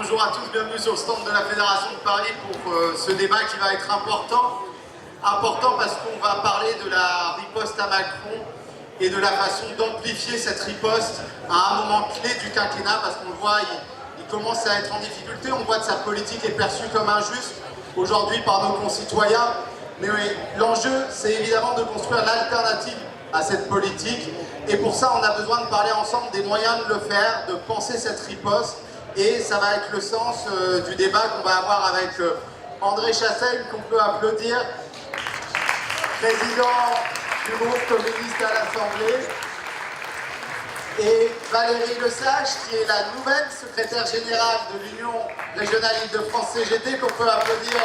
bonjour à tous, bienvenue sur le stand de la Fédération de Paris pour ce débat qui va être important. Important parce qu'on va parler de la riposte à Macron et de la façon d'amplifier cette riposte à un moment clé du quinquennat, parce qu'on le voit, il commence à être en difficulté, on voit que sa politique est perçue comme injuste aujourd'hui par nos concitoyens. Mais oui, l'enjeu, c'est évidemment de construire l'alternative à cette politique. Et pour ça, on a besoin de parler ensemble des moyens de le faire, de penser cette riposte. Et ça va être le sens du débat qu'on va avoir avec André Chassaigne, qu'on peut applaudir, président du groupe communiste à l'Assemblée, et Valérie Lesage, qui est la nouvelle secrétaire générale de l'Union régionale Île-de-France CGT, qu'on peut applaudir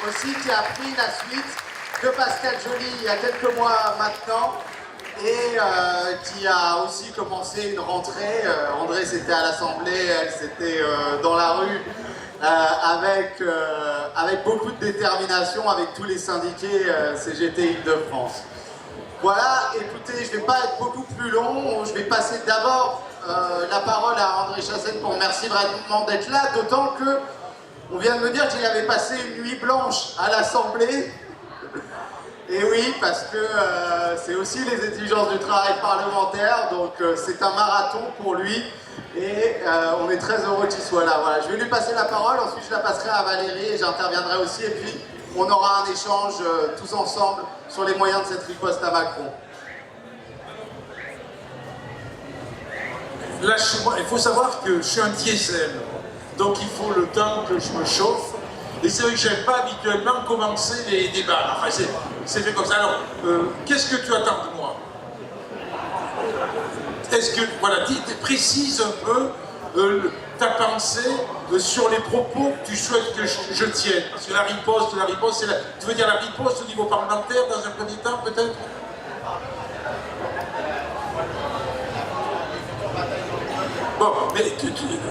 aussi, qui a pris la suite de Pascal Joly il y a quelques mois maintenant, et qui a aussi commencé une rentrée. André, c'était à l'Assemblée, elle, c'était dans la rue, avec beaucoup de détermination, avec tous les syndiqués CGT Île-de-France. Voilà, écoutez, je ne vais pas être beaucoup plus long, je vais passer d'abord la parole à André Chassaigne pour remercier vraiment d'être là, d'autant que on vient de me dire qu'il avait passé une nuit blanche à l'Assemblée. Et oui, parce que c'est aussi les exigences du travail parlementaire, donc c'est un marathon pour lui, et on est très heureux qu'il soit là. Voilà, je vais lui passer la parole, ensuite je la passerai à Valérie et j'interviendrai aussi, et puis on aura un échange tous ensemble sur les moyens de cette riposte à Macron. Là, chez moi, il faut savoir que je suis un diesel, donc il faut le temps que je me chauffe. Et c'est vrai que je n'aime pas habituellement commencer les débats. Enfin, c'est fait comme ça. Alors, qu'est-ce que tu attends de moi? Est-ce que, voilà, précise un peu ta pensée sur les propos que tu souhaites que je tienne. Parce que la riposte, c'est la... Tu veux dire la riposte au niveau parlementaire dans un premier temps, peut-être? Bon, mais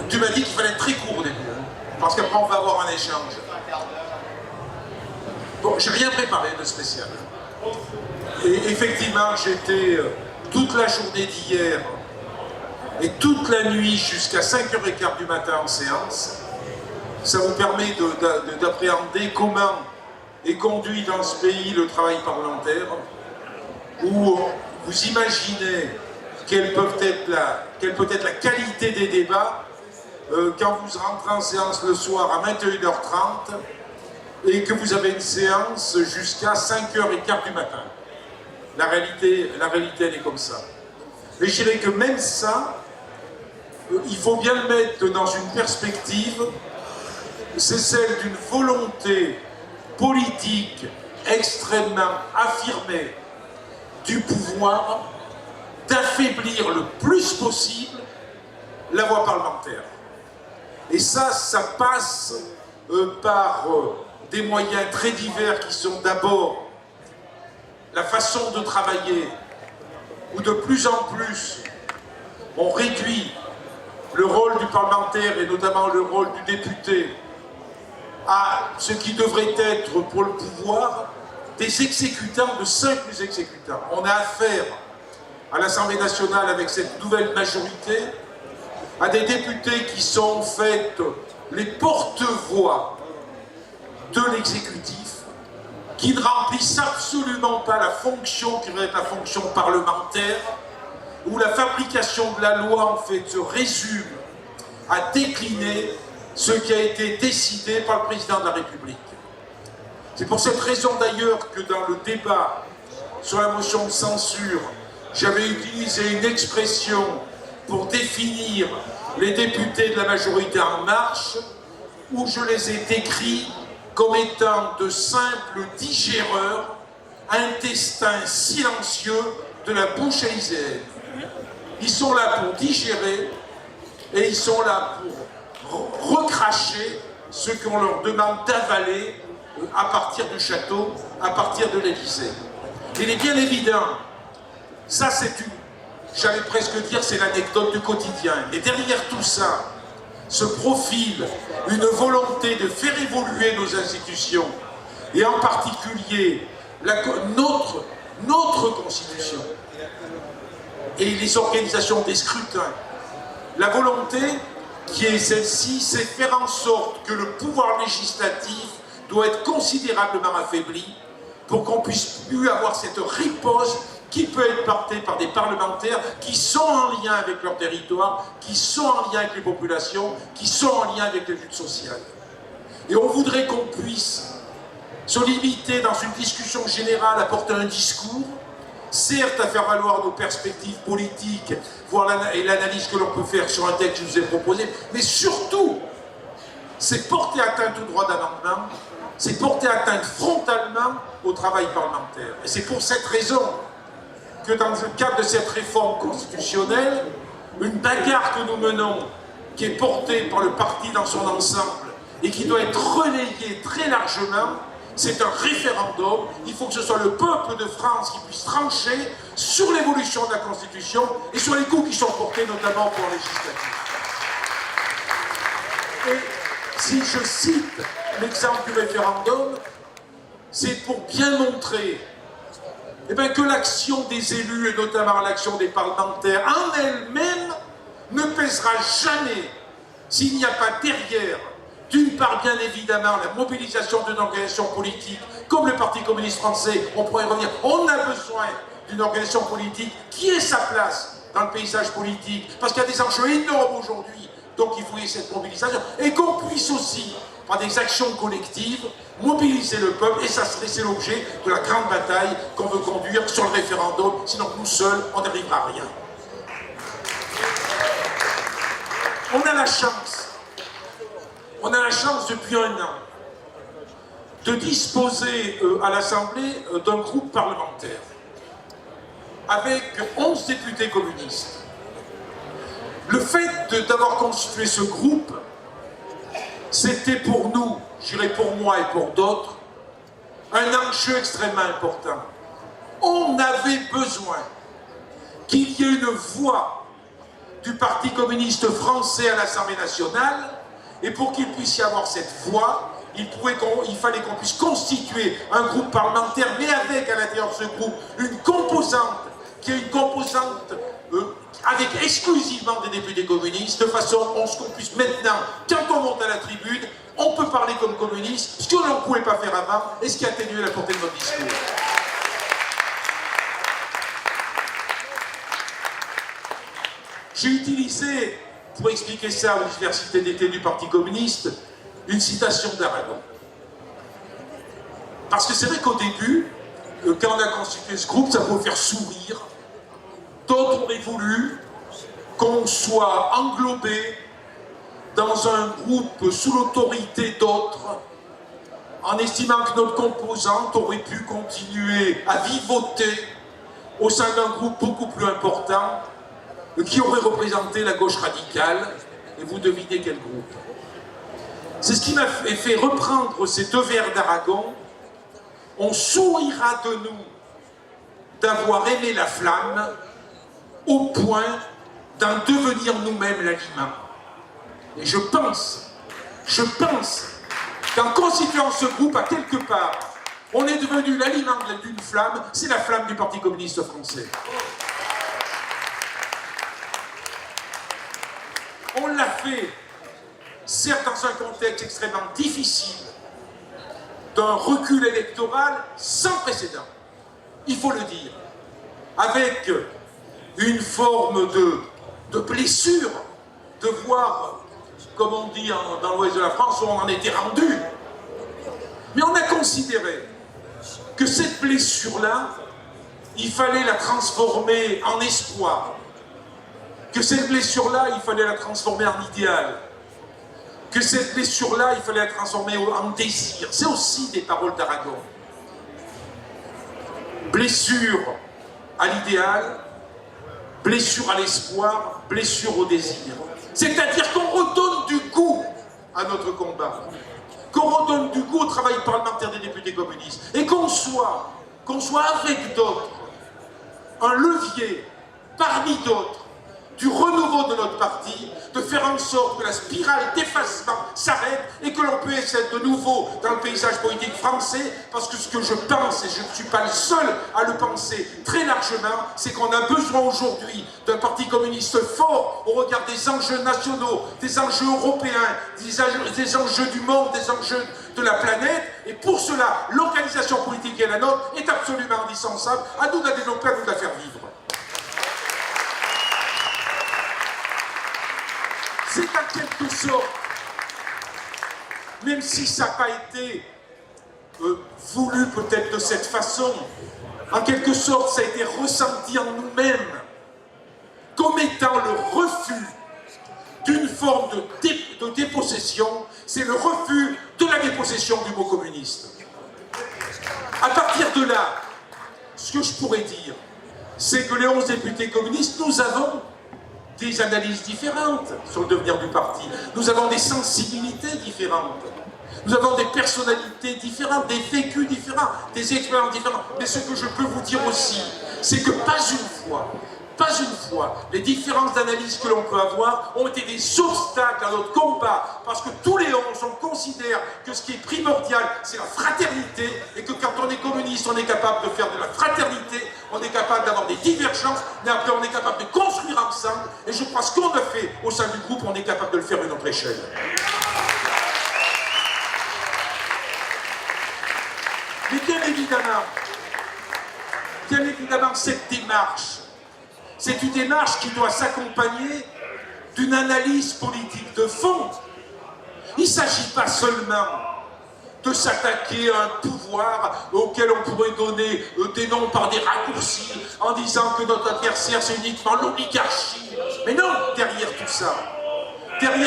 tu m'as dit qu'il fallait être très court au début, hein, parce qu'après on va avoir un échange. Bon, j'ai rien préparé de spécial. Et effectivement, j'étais toute la journée d'hier et toute la nuit jusqu'à 5h15 du matin en séance. Ça vous permet d'appréhender comment est conduit dans ce pays le travail parlementaire, où vous imaginez quelle peut être la qualité des débats quand vous rentrez en séance le soir à 21h30 et que vous avez une séance jusqu'à 5h15 du matin. La réalité, elle est comme ça. Et je dirais que même ça, il faut bien le mettre dans une perspective, c'est celle d'une volonté politique extrêmement affirmée du pouvoir d'affaiblir le plus possible la voie parlementaire. Et ça passe par des moyens très divers qui sont d'abord la façon de travailler, où de plus en plus on réduit le rôle du parlementaire et notamment le rôle du député à ce qui devrait être pour le pouvoir des exécutants, de simples exécutants. On a affaire à l'Assemblée nationale avec cette nouvelle majorité à des députés qui sont en fait les porte-voix de l'exécutif, qui ne remplissent absolument pas la fonction qui devrait être la fonction parlementaire, où la fabrication de la loi en fait se résume à décliner ce qui a été décidé par le président de la République. C'est pour cette raison d'ailleurs que dans le débat sur la motion de censure, j'avais utilisé une expression pour définir les députés de la majorité En Marche, où je les ai décrits comme étant de simples digéreurs, intestins silencieux de la bouche élyséenne. Ils sont là pour digérer et ils sont là pour recracher ce qu'on leur demande d'avaler à partir du château, à partir de l'Élysée. Il est bien évident, ça c'est une, j'allais presque dire c'est l'anecdote du quotidien, et derrière tout ça se profile une volonté de faire évoluer nos institutions, et en particulier notre Constitution et les organisations des scrutins. La volonté qui est celle-ci, c'est faire en sorte que le pouvoir législatif doit être considérablement affaibli pour qu'on puisse plus avoir cette riposte qui peut être portée par des parlementaires qui sont en lien avec leur territoire, qui sont en lien avec les populations, qui sont en lien avec les luttes sociales. Et on voudrait qu'on puisse se limiter dans une discussion générale à porter un discours, certes à faire valoir nos perspectives politiques, et l'analyse que l'on peut faire sur un texte que je vous ai proposé, mais surtout, c'est porter atteinte au droit d'amendement, c'est porter atteinte frontalement au travail parlementaire. Et c'est pour cette raison que dans le cadre de cette réforme constitutionnelle, une bagarre que nous menons, qui est portée par le parti dans son ensemble et qui doit être relayée très largement, c'est un référendum. Il faut que ce soit le peuple de France qui puisse trancher sur l'évolution de la Constitution et sur les coups qui sont portés notamment pour législatif. Et si je cite l'exemple du référendum, c'est pour bien montrer que l'action des élus, et notamment l'action des parlementaires, en elle-même, ne pèsera jamais s'il n'y a pas derrière, d'une part, bien évidemment, la mobilisation d'une organisation politique, comme le Parti communiste français, on pourrait revenir, on a besoin d'une organisation politique qui ait sa place dans le paysage politique, parce qu'il y a des enjeux énormes aujourd'hui, donc il faut y ait cette mobilisation, et qu'on puisse aussi, par des actions collectives, mobiliser le peuple, et ça c'est l'objet de la grande bataille qu'on veut conduire sur le référendum, sinon nous seuls, on n'arrivera à rien. On a la chance depuis un an de disposer à l'Assemblée d'un groupe parlementaire avec 11 députés communistes. Le fait d'avoir constitué ce groupe, c'était pour nous, je dirais pour moi et pour d'autres, un enjeu extrêmement important. On avait besoin qu'il y ait une voix du Parti communiste français à l'Assemblée nationale, et pour qu'il puisse y avoir cette voix, il fallait qu'on puisse constituer un groupe parlementaire, mais avec à l'intérieur de ce groupe une composante, qui est une composante avec exclusivement des députés communistes, de façon à ce qu'on puisse maintenant, quand on monte à la tribune, on peut parler comme communiste, ce que l'on ne pouvait pas faire avant, et ce qui atténuait la portée de notre discours. J'ai utilisé, pour expliquer ça à l'université d'été du Parti communiste, une citation d'Aragon. Parce que c'est vrai qu'au début, quand on a constitué ce groupe, ça pouvait faire sourire. D'autres auraient voulu qu'on soit englobé dans un groupe sous l'autorité d'autres, en estimant que notre composante aurait pu continuer à vivoter au sein d'un groupe beaucoup plus important, qui aurait représenté la gauche radicale, et vous devinez quel groupe. C'est ce qui m'a fait reprendre ces deux vers d'Aragon. On sourira de nous d'avoir aimé la flamme au point d'en devenir nous-mêmes l'aliment. Et je pense qu'en constituant ce groupe, à quelque part, on est devenu l'aliment d'une flamme, c'est la flamme du Parti communiste français. On l'a fait, certes dans un contexte extrêmement difficile, d'un recul électoral sans précédent, il faut le dire, avec une forme de blessure, de voir, comme on dit dans l'ouest de la France, où on en était rendu. Mais on a considéré que cette blessure-là, il fallait la transformer en espoir, que cette blessure-là, il fallait la transformer en idéal, que cette blessure-là, il fallait la transformer en désir. C'est aussi des paroles d'Aragon. Blessure à l'idéal, blessure à l'espoir, blessure au désir. C'est-à-dire qu'on redonne du goût à notre combat, qu'on redonne du goût au travail parlementaire des députés communistes, et qu'on soit avec d'autres, un levier parmi d'autres, du renouveau de notre parti, de faire en sorte que la spirale d'effacement s'arrête et que l'on puisse être de nouveau dans le paysage politique français, parce que ce que je pense, et je ne suis pas le seul à le penser très largement, c'est qu'on a besoin aujourd'hui d'un parti communiste fort au regard des enjeux nationaux, des enjeux européens, des enjeux du monde, des enjeux de la planète, et pour cela, l'organisation politique qui est la nôtre est absolument indispensable. À nous de la développer, à nous de la faire vivre. C'est en quelque sorte, même si ça n'a pas été voulu peut-être de cette façon, en quelque sorte ça a été ressenti en nous-mêmes comme étant le refus d'une forme de dépossession, c'est le refus de la dépossession du mot communiste. À partir de là, ce que je pourrais dire, c'est que les 11 députés communistes, nous avons des analyses différentes sur le devenir du parti. Nous avons des sensibilités différentes. Nous avons des personnalités différentes, des vécus différents, des expériences différentes. Mais ce que je peux vous dire aussi, c'est que pas une fois, les différences d'analyse que l'on peut avoir ont été des obstacles à notre combat. Parce que tous les 11, on considère que ce qui est primordial, c'est la fraternité, et que quand on est communiste, on est capable de faire de la fraternité, on est capable d'avoir des divergences, mais après on est capable de construire ensemble. Et je crois que ce qu'on a fait au sein du groupe, on est capable de le faire à une autre échelle. Mais bien évidemment, cette démarche, c'est une démarche qui doit s'accompagner d'une analyse politique de fond. Il ne s'agit pas seulement de s'attaquer à un pouvoir auquel on pourrait donner des noms par des raccourcis en disant que notre adversaire c'est uniquement l'oligarchie. Mais non, derrière tout ça, il y a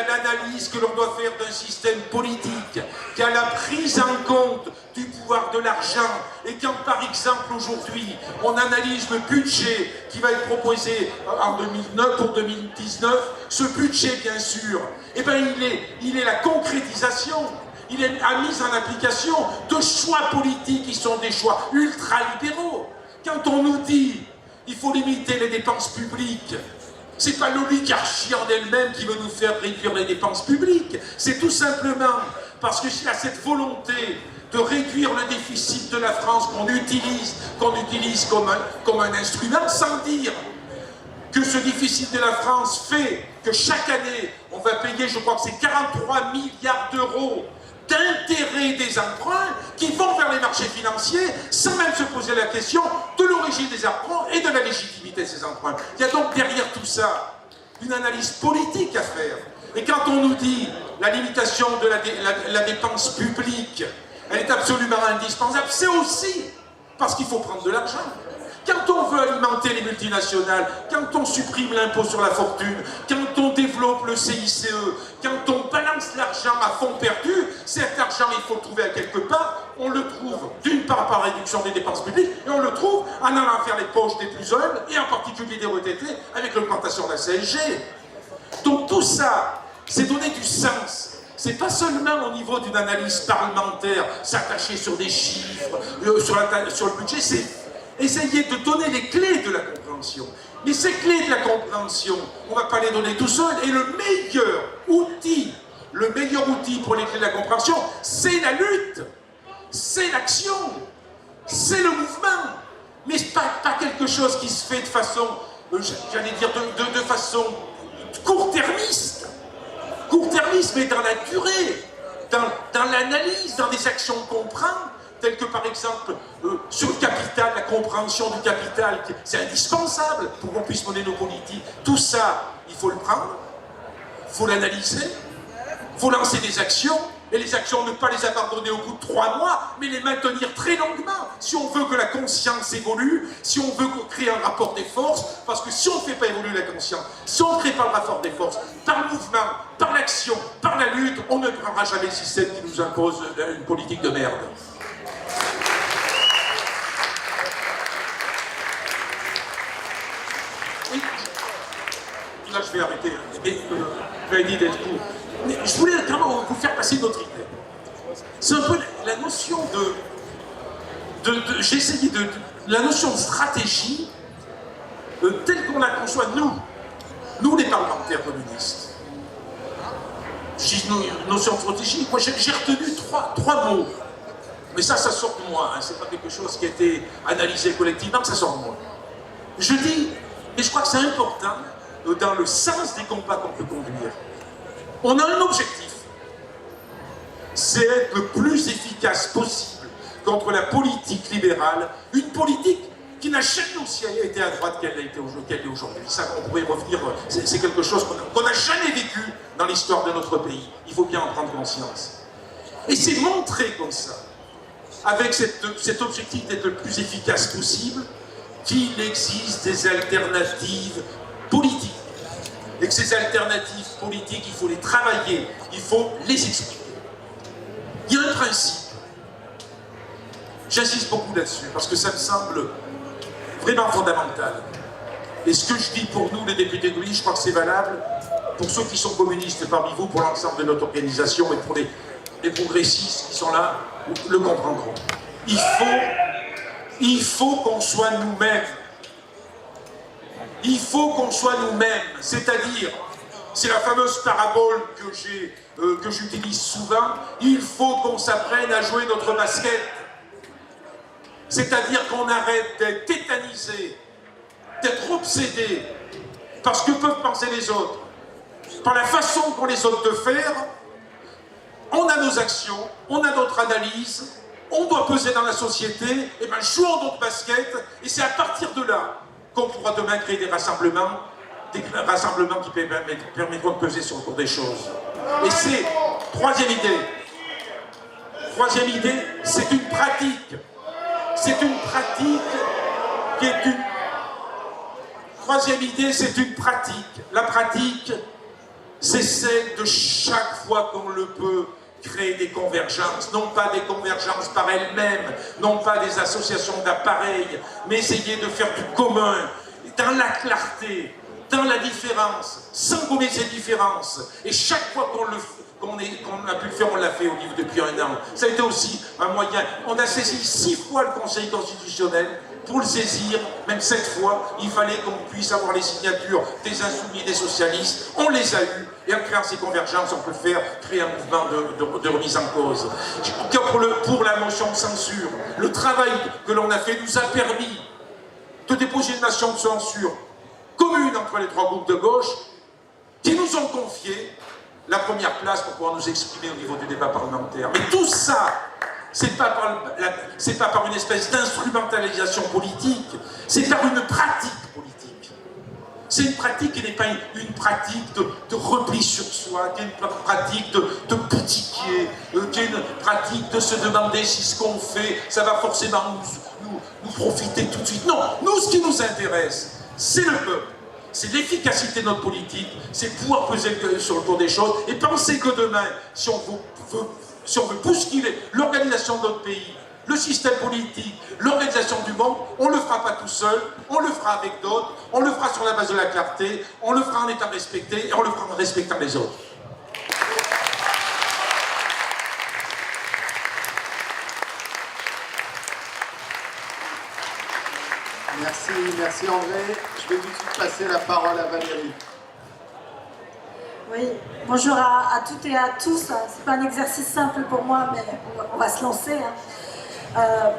l'analyse que l'on doit faire d'un système politique, il y a la prise en compte du pouvoir de l'argent, et quand par exemple aujourd'hui on analyse le budget qui va être proposé en 2009 pour 2019, ce budget bien sûr, eh ben, il est la concrétisation, il est la mise en application de choix politiques qui sont des choix ultra-libéraux. Quand on nous dit il faut limiter les dépenses publiques, c'est pas l'oligarchie en elle-même qui veut nous faire réduire les dépenses publiques. C'est tout simplement parce qu'il y a cette volonté de réduire le déficit de la France qu'on utilise comme un instrument, sans dire que ce déficit de la France fait que chaque année, on va payer, je crois que c'est 43 milliards d'euros d'intérêt des emprunts qui vont vers les marchés financiers sans même se poser la question de l'origine des emprunts et de la légitimité de ces emprunts. Il y a donc derrière tout ça une analyse politique à faire. Et quand on nous dit la limitation de la dépense publique, elle est absolument indispensable, c'est aussi parce qu'il faut prendre de l'argent. Quand on veut alimenter les multinationales, quand on supprime l'impôt sur la fortune, quand on développe le CICE, quand on balance l'argent à fond perdu, cet argent il faut le trouver à quelque part, on le trouve d'une part par réduction des dépenses publiques, et on le trouve en allant faire les poches des plus humbles, et en particulier des retraités, avec l'augmentation de la CSG. Donc tout ça, c'est donner du sens. C'est pas seulement au niveau d'une analyse parlementaire, s'attacher sur des chiffres, sur le budget, c'est essayer de donner les clés de la compréhension. Mais ces clés de la compréhension, on ne va pas les donner tout seul. Et le meilleur outil pour les clés de la compréhension, c'est la lutte, c'est l'action, c'est le mouvement. Mais pas quelque chose qui se fait de façon, j'allais dire, de façon court-termiste. Court-termiste, mais dans la durée, dans l'analyse, dans des actions qu'on prend, telles que par exemple sur le capital, la compréhension du capital, c'est indispensable pour qu'on puisse mener nos politiques. Tout ça, il faut le prendre, il faut l'analyser, il faut lancer des actions, et les actions, ne pas les abandonner au bout de 3 mois, mais les maintenir très longuement. Si on veut que la conscience évolue, si on veut créer un rapport des forces, parce que si on ne fait pas évoluer la conscience, si on ne crée pas le rapport des forces, par le mouvement, par l'action, par la lutte, on ne prendra jamais le système qui nous impose une politique de merde. Là, je vais arrêter, je vais essayer d'être court. Mais je voulais quand même vous faire passer notre idée. C'est un peu la notion j'ai essayé la notion de stratégie telle qu'on la conçoit, nous les parlementaires communistes. Je dis notion stratégique, moi j'ai retenu trois mots. Mais ça sort de moi, hein. C'est pas quelque chose qui a été analysé collectivement, ça sort de moi. Je dis, et je crois que c'est important, dans le sens des combats qu'on peut conduire, on a un objectif, c'est être le plus efficace possible contre la politique libérale, une politique qui n'a jamais aussi été à droite qu'elle est aujourd'hui. Ça, on pourrait revenir, c'est quelque chose qu'on n'a jamais vécu dans l'histoire de notre pays. Il faut bien en prendre conscience. Et c'est montré comme ça, avec cet objectif d'être le plus efficace possible, qu'il existe des alternatives politiques. Et que ces alternatives politiques, il faut les travailler, il faut les expliquer. Il y a un principe, j'insiste beaucoup là-dessus, parce que ça me semble vraiment fondamental. Et ce que je dis pour nous, les députés communistes, je crois que c'est valable pour ceux qui sont communistes parmi vous, pour l'ensemble de notre organisation et pour les progressistes qui sont là, le comprendront. Il faut qu'on soit nous-mêmes. Il faut qu'on soit nous-mêmes, c'est-à-dire, c'est la fameuse parabole que j'utilise souvent, il faut qu'on s'apprenne à jouer notre basket. C'est-à-dire qu'on arrête d'être tétanisé, d'être obsédé par ce que peuvent penser les autres, par la façon qu'ont les autres de faire. On a nos actions, on a notre analyse, on doit peser dans la société, et bien jouons notre basket, et c'est à partir de là qu'on pourra demain créer des rassemblements qui permettront de peser sur le cours des choses. Et c'est, troisième idée, c'est une pratique. C'est une pratique qui est une... Troisième idée, c'est une pratique. La pratique, c'est celle de chaque fois qu'on le peut, créer des convergences, non pas des convergences par elles-mêmes, non pas des associations d'appareils, mais essayer de faire du commun, dans la clarté, dans la différence, sans gommer ces différences. Et chaque fois qu'on a pu le faire, on l'a fait au livre depuis un an. Ça a été aussi un moyen. On a saisi 6 fois le Conseil constitutionnel. Pour le saisir, même 7 fois, il fallait qu'on puisse avoir les signatures des insoumis, des socialistes. On les a eues. Et en créant ces convergences, on peut créer un mouvement de remise en cause. Pour la motion de censure, le travail que l'on a fait nous a permis de déposer une motion de censure commune entre les 3 groupes de gauche qui nous ont confié la première place pour pouvoir nous exprimer au niveau du débat parlementaire. Mais tout ça, c'est pas par une espèce d'instrumentalisation politique, c'est par une pratique politique. C'est une pratique qui n'est pas une pratique de repli sur soi, qui est une pratique de boutiquier, qui est une pratique de se demander si ce qu'on fait, ça va forcément nous profiter tout de suite. Non, nous, ce qui nous intéresse, c'est le peuple. C'est l'efficacité de notre politique, c'est pouvoir peser sur le cours des choses et penser que demain, si on veut bousculer l'organisation de notre pays, le système politique, l'organisation du monde, on ne le fera pas tout seul, on le fera avec d'autres, on le fera sur la base de la clarté, on le fera en étant respecté et on le fera en respectant les autres. Merci André. Je vais tout de suite passer la parole à Valérie. Oui, bonjour à toutes et à tous. C'est pas un exercice simple pour moi, mais on va se lancer.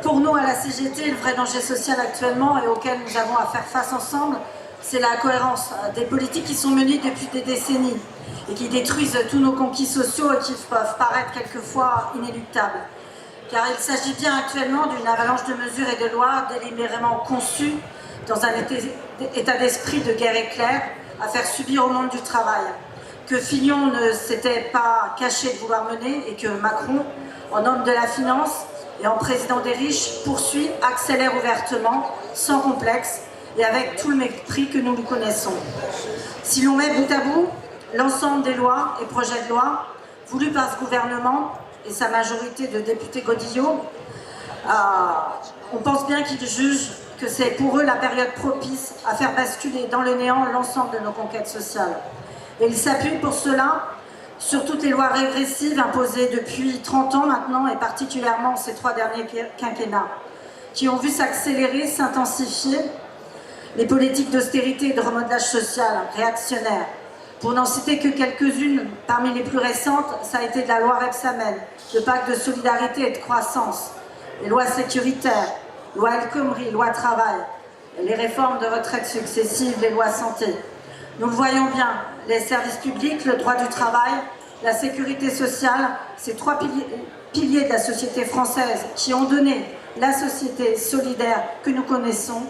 Pour nous, à la CGT, le vrai danger social actuellement et auquel nous avons à faire face ensemble, c'est la cohérence des politiques qui sont menées depuis des décennies et qui détruisent tous nos conquis sociaux et qui peuvent paraître quelquefois inéluctables. Car il s'agit bien actuellement d'une avalanche de mesures et de lois délibérément conçues dans un état d'esprit de guerre éclair à faire subir au monde du travail, que Fillon ne s'était pas caché de vouloir mener et que Macron, en homme de la finance et en président des riches, poursuit, accélère ouvertement, sans complexe et avec tout le mépris que nous lui connaissons. Si l'on met bout à bout l'ensemble des lois et projets de loi voulus par ce gouvernement et sa majorité de députés godillots, on pense bien qu'ils jugent que c'est pour eux la période propice à faire basculer dans le néant l'ensemble de nos conquêtes sociales. Et ils s'appuient pour cela sur toutes les lois régressives imposées depuis 30 ans maintenant, et particulièrement ces 3 derniers quinquennats, qui ont vu s'accélérer, s'intensifier les politiques d'austérité et de remodelage social réactionnaires. Pour n'en citer que quelques-unes, parmi les plus récentes, ça a été de la loi Rebsamen, le pacte de solidarité et de croissance, les lois sécuritaires, loi El Khomri, loi travail, les réformes de retraite successives, les lois santé. Nous le voyons bien, les services publics, le droit du travail, la sécurité sociale, ces trois piliers de la société française qui ont donné la société solidaire que nous connaissons,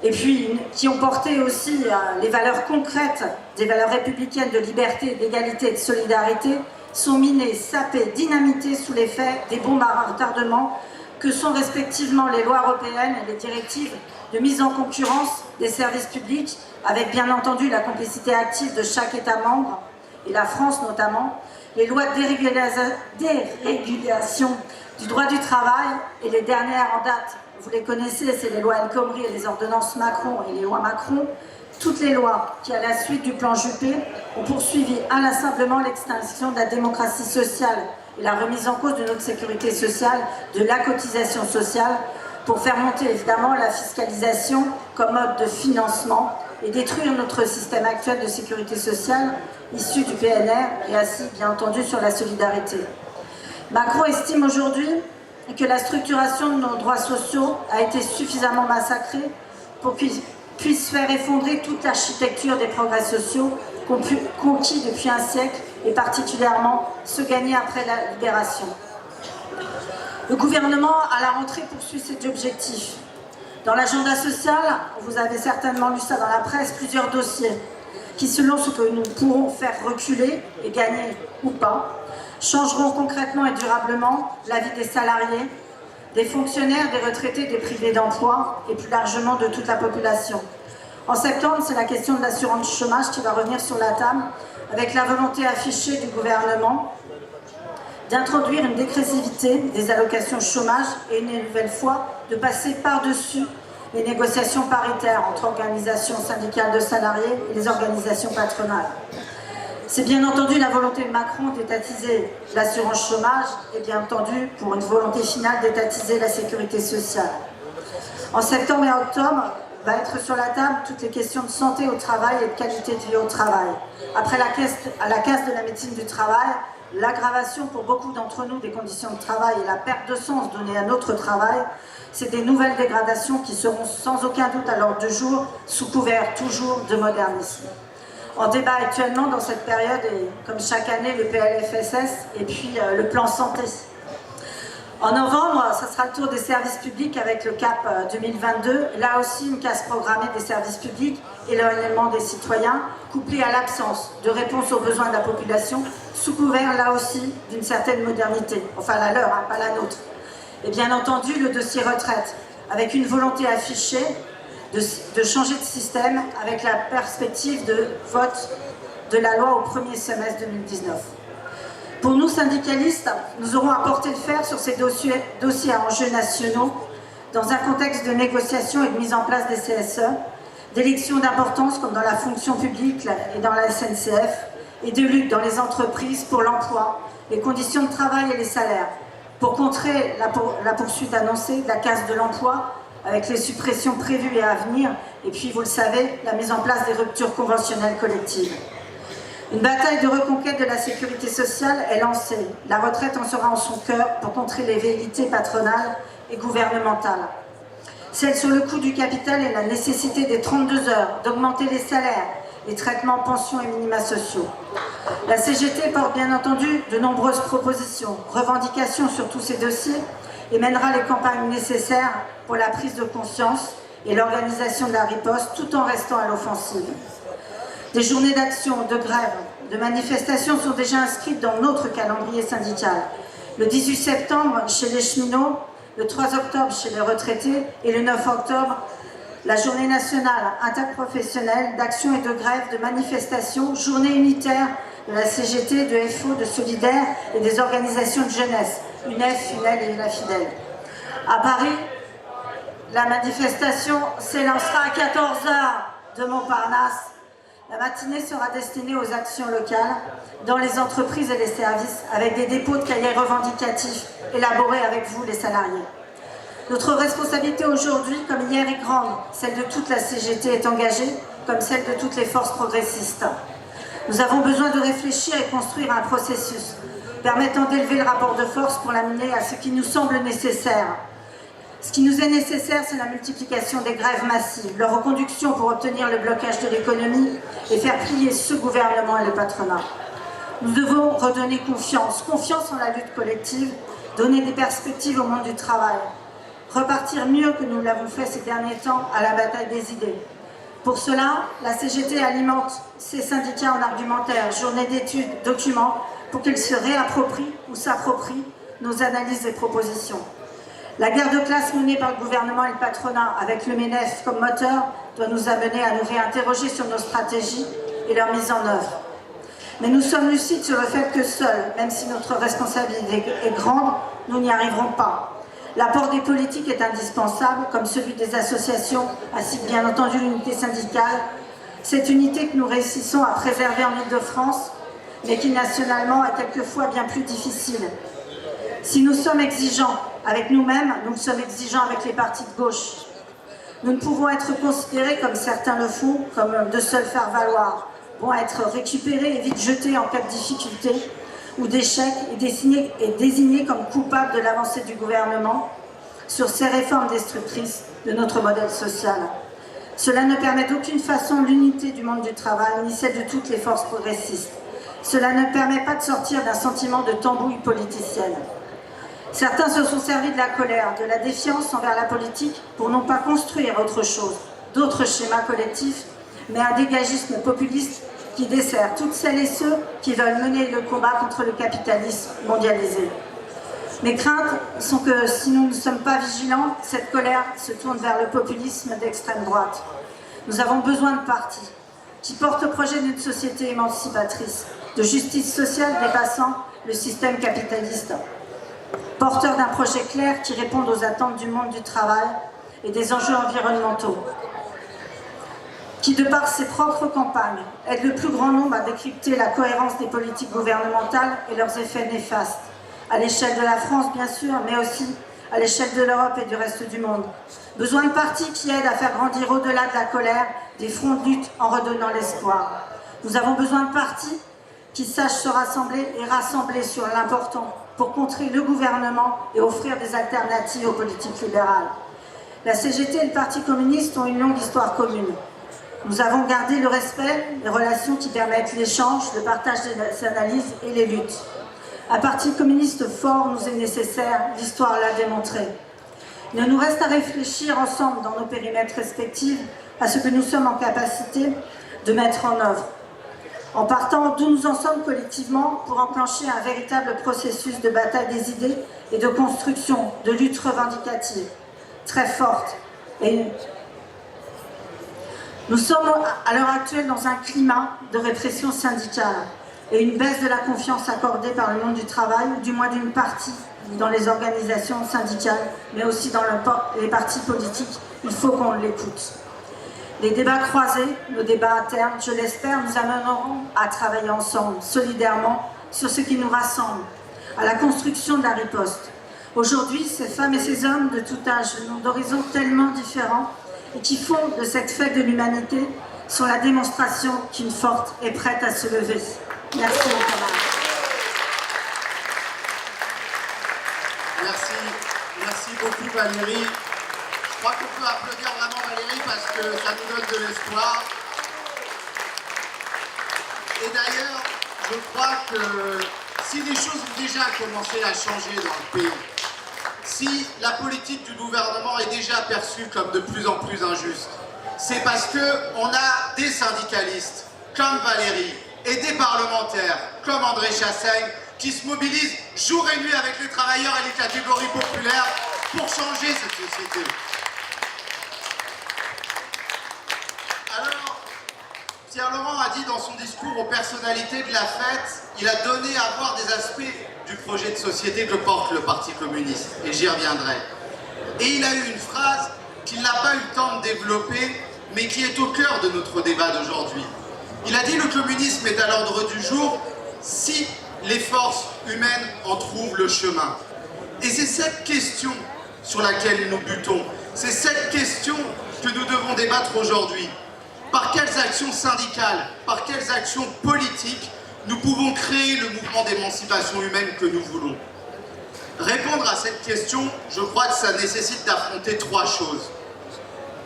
et puis qui ont porté aussi les valeurs concrètes des valeurs républicaines de liberté, d'égalité et de solidarité, sont minés, sapés, dynamités sous l'effet des bombes à retardement que sont respectivement les lois européennes et les directives de mise en concurrence des services publics, avec bien entendu la complicité active de chaque État membre, et la France notamment, les lois de dérégulation du droit du travail, et les dernières en date, vous les connaissez, c'est les lois El Khomri et les ordonnances Macron et les lois Macron, toutes les lois qui, à la suite du plan Juppé, ont poursuivi inlassablement l'extinction de la démocratie sociale et la remise en cause de notre sécurité sociale, de la cotisation sociale, pour faire monter évidemment la fiscalisation comme mode de financement et détruire notre système actuel de sécurité sociale issu du PNR et assis bien entendu sur la solidarité. Macron estime aujourd'hui que la structuration de nos droits sociaux a été suffisamment massacrée pour qu'il puisse faire effondrer toute l'architecture des progrès sociaux conquis depuis un siècle et particulièrement ceux gagnés après la libération. Le gouvernement, à la rentrée, poursuit cet objectif. Dans l'agenda social, vous avez certainement lu ça dans la presse, plusieurs dossiers qui, selon ce que nous pourrons faire reculer et gagner ou pas, changeront concrètement et durablement la vie des salariés, des fonctionnaires, des retraités, des privés d'emploi et plus largement de toute la population. En septembre, c'est la question de l'assurance chômage qui va revenir sur la table avec la volonté affichée du gouvernement d'introduire une dégressivité des allocations chômage et une nouvelle fois de passer par-dessus les négociations paritaires entre organisations syndicales de salariés et les organisations patronales. C'est bien entendu la volonté de Macron d'étatiser l'assurance chômage et bien entendu pour une volonté finale d'étatiser la sécurité sociale. En septembre et octobre, va être sur la table toutes les questions de santé au travail et de qualité de vie au travail. Après la casse de la médecine du travail, l'aggravation pour beaucoup d'entre nous des conditions de travail et la perte de sens donnée à notre travail, c'est des nouvelles dégradations qui seront sans aucun doute à l'ordre du jour, sous couvert toujours de modernisme. En débat actuellement dans cette période, et comme chaque année, le PLFSS et puis le plan santé. En novembre, ce sera le tour des services publics avec le CAP 2022. Là aussi, une casse programmée des services publics et l'éloignement des citoyens, couplé à l'absence de réponse aux besoins de la population, sous couvert là aussi d'une certaine modernité. Enfin la leur, hein, pas la nôtre. Et bien entendu, le dossier retraite, avec une volonté affichée de changer de système avec la perspective de vote de la loi au premier semestre 2019. Pour nous, syndicalistes, nous aurons apporté le fer sur ces dossiers à enjeux nationaux dans un contexte de négociation et de mise en place des CSE, d'élections d'importance comme dans la fonction publique et dans la SNCF, et de lutte dans les entreprises pour l'emploi, les conditions de travail et les salaires, pour contrer la poursuite annoncée de la casse de l'emploi avec les suppressions prévues et à venir, et puis, vous le savez, la mise en place des ruptures conventionnelles collectives. Une bataille de reconquête de la sécurité sociale est lancée. La retraite en sera en son cœur pour contrer les velléités patronales et gouvernementales. Celle sur le coût du capital et la nécessité des 32 heures, d'augmenter les salaires, les traitements pensions et minima sociaux. La CGT porte bien entendu de nombreuses propositions, revendications sur tous ces dossiers et mènera les campagnes nécessaires pour la prise de conscience et l'organisation de la riposte tout en restant à l'offensive. Des journées d'action, de grève, de manifestations sont déjà inscrites dans notre calendrier syndical. Le 18 septembre chez les cheminots, le 3 octobre chez les retraités et le 9 octobre, la journée nationale interprofessionnelle d'action et de grève, de manifestation, journée unitaire de la CGT, de FO, de Solidaire et des organisations de jeunesse, UNEF, FUNEL et la FIDEL. À Paris, la manifestation s'élancera à 14h de Montparnasse. La matinée sera destinée aux actions locales dans les entreprises et les services avec des dépôts de cahiers revendicatifs élaborés avec vous, les salariés. Notre responsabilité aujourd'hui, comme hier, est grande. Celle de toute la CGT est engagée, comme celle de toutes les forces progressistes. Nous avons besoin de réfléchir et construire un processus permettant d'élever le rapport de force pour l'amener à ce qui nous semble nécessaire. Ce qui nous est nécessaire, c'est la multiplication des grèves massives, leur reconduction pour obtenir le blocage de l'économie et faire plier ce gouvernement et le patronat. Nous devons redonner confiance en la lutte collective, donner des perspectives au monde du travail, repartir mieux que nous l'avons fait ces derniers temps à la bataille des idées. Pour cela, la CGT alimente ses syndicats en argumentaire, journées d'études, documents, pour qu'ils se réapproprient ou s'approprient nos analyses et propositions. La guerre de classe menée par le gouvernement et le patronat, avec le MENEF comme moteur, doit nous amener à nous réinterroger sur nos stratégies et leur mise en œuvre. Mais nous sommes lucides sur le fait que seuls, même si notre responsabilité est grande, nous n'y arriverons pas. L'apport des politiques est indispensable, comme celui des associations, ainsi que bien entendu l'unité syndicale. Cette unité que nous réussissons à préserver en Île-de-France, mais qui nationalement est quelquefois bien plus difficile. Si nous sommes exigeants avec nous-mêmes, nous sommes exigeants avec les partis de gauche. Nous ne pouvons être considérés, comme certains le font, comme de seuls faire-valoir, vont être récupérés et vite jetés en cas de difficulté ou d'échec et désignés comme coupables de l'avancée du gouvernement sur ces réformes destructrices de notre modèle social. Cela ne permet d'aucune façon l'unité du monde du travail, ni celle de toutes les forces progressistes. Cela ne permet pas de sortir d'un sentiment de tambouille politicienne. Certains se sont servis de la colère, de la défiance envers la politique pour non pas construire autre chose, d'autres schémas collectifs, mais un dégagisme populiste qui dessert toutes celles et ceux qui veulent mener le combat contre le capitalisme mondialisé. Mes craintes sont que si nous ne sommes pas vigilants, cette colère se tourne vers le populisme d'extrême droite. Nous avons besoin de partis qui portent le projet d'une société émancipatrice, de justice sociale dépassant le système capitaliste, porteurs d'un projet clair qui réponde aux attentes du monde du travail et des enjeux environnementaux, qui, de par ses propres campagnes, aide le plus grand nombre à décrypter la cohérence des politiques gouvernementales et leurs effets néfastes, à l'échelle de la France bien sûr, mais aussi à l'échelle de l'Europe et du reste du monde. Besoin de partis qui aident à faire grandir au-delà de la colère des fronts de lutte en redonnant l'espoir. Nous avons besoin de partis qui sachent se rassembler et rassembler sur l'important pour contrer le gouvernement et offrir des alternatives aux politiques libérales. La CGT et le Parti communiste ont une longue histoire commune. Nous avons gardé le respect, les relations qui permettent l'échange, le partage des analyses et les luttes. Un parti communiste fort nous est nécessaire, l'histoire l'a démontré. Il nous reste à réfléchir ensemble dans nos périmètres respectifs à ce que nous sommes en capacité de mettre en œuvre, en partant d'où nous en sommes collectivement pour enclencher un véritable processus de bataille des idées et de construction, de lutte revendicative, très forte. Et nous sommes à l'heure actuelle dans un climat de répression syndicale et une baisse de la confiance accordée par le monde du travail, ou du moins d'une partie dans les organisations syndicales, mais aussi dans les partis politiques. Il faut qu'on l'écoute. Les débats croisés, nos débats internes, je l'espère, nous amèneront à travailler ensemble, solidairement, sur ce qui nous rassemble, à la construction de la riposte. Aujourd'hui, ces femmes et ces hommes de tout âge, d'horizons tellement différents, et qui font de cette fête de l'humanité, sont la démonstration qu'une forte est prête à se lever. Merci, mes camarades. Merci beaucoup Valérie. Je crois qu'on peut applaudir vraiment Valérie parce que ça nous donne de l'espoir. Et d'ailleurs, je crois que si les choses ont déjà commencé à changer dans le pays, si la politique du gouvernement est déjà perçue comme de plus en plus injuste, c'est parce qu'on a des syndicalistes comme Valérie et des parlementaires comme André Chassaigne qui se mobilisent jour et nuit avec les travailleurs et les catégories populaires pour changer cette société. Alors, Pierre Laurent a dit dans son discours aux personnalités de la fête, il a donné à voir des aspects du projet de société que porte le Parti communiste, et j'y reviendrai. Et il a eu une phrase qu'il n'a pas eu le temps de développer, mais qui est au cœur de notre débat d'aujourd'hui. Il a dit le communisme est à l'ordre du jour si les forces humaines en trouvent le chemin. Et c'est cette question sur laquelle nous butons. C'est cette question que nous devons débattre aujourd'hui. Par quelles actions syndicales, par quelles actions politiques nous pouvons créer le mouvement d'émancipation humaine que nous voulons? Répondre à cette question, je crois que ça nécessite d'affronter trois choses.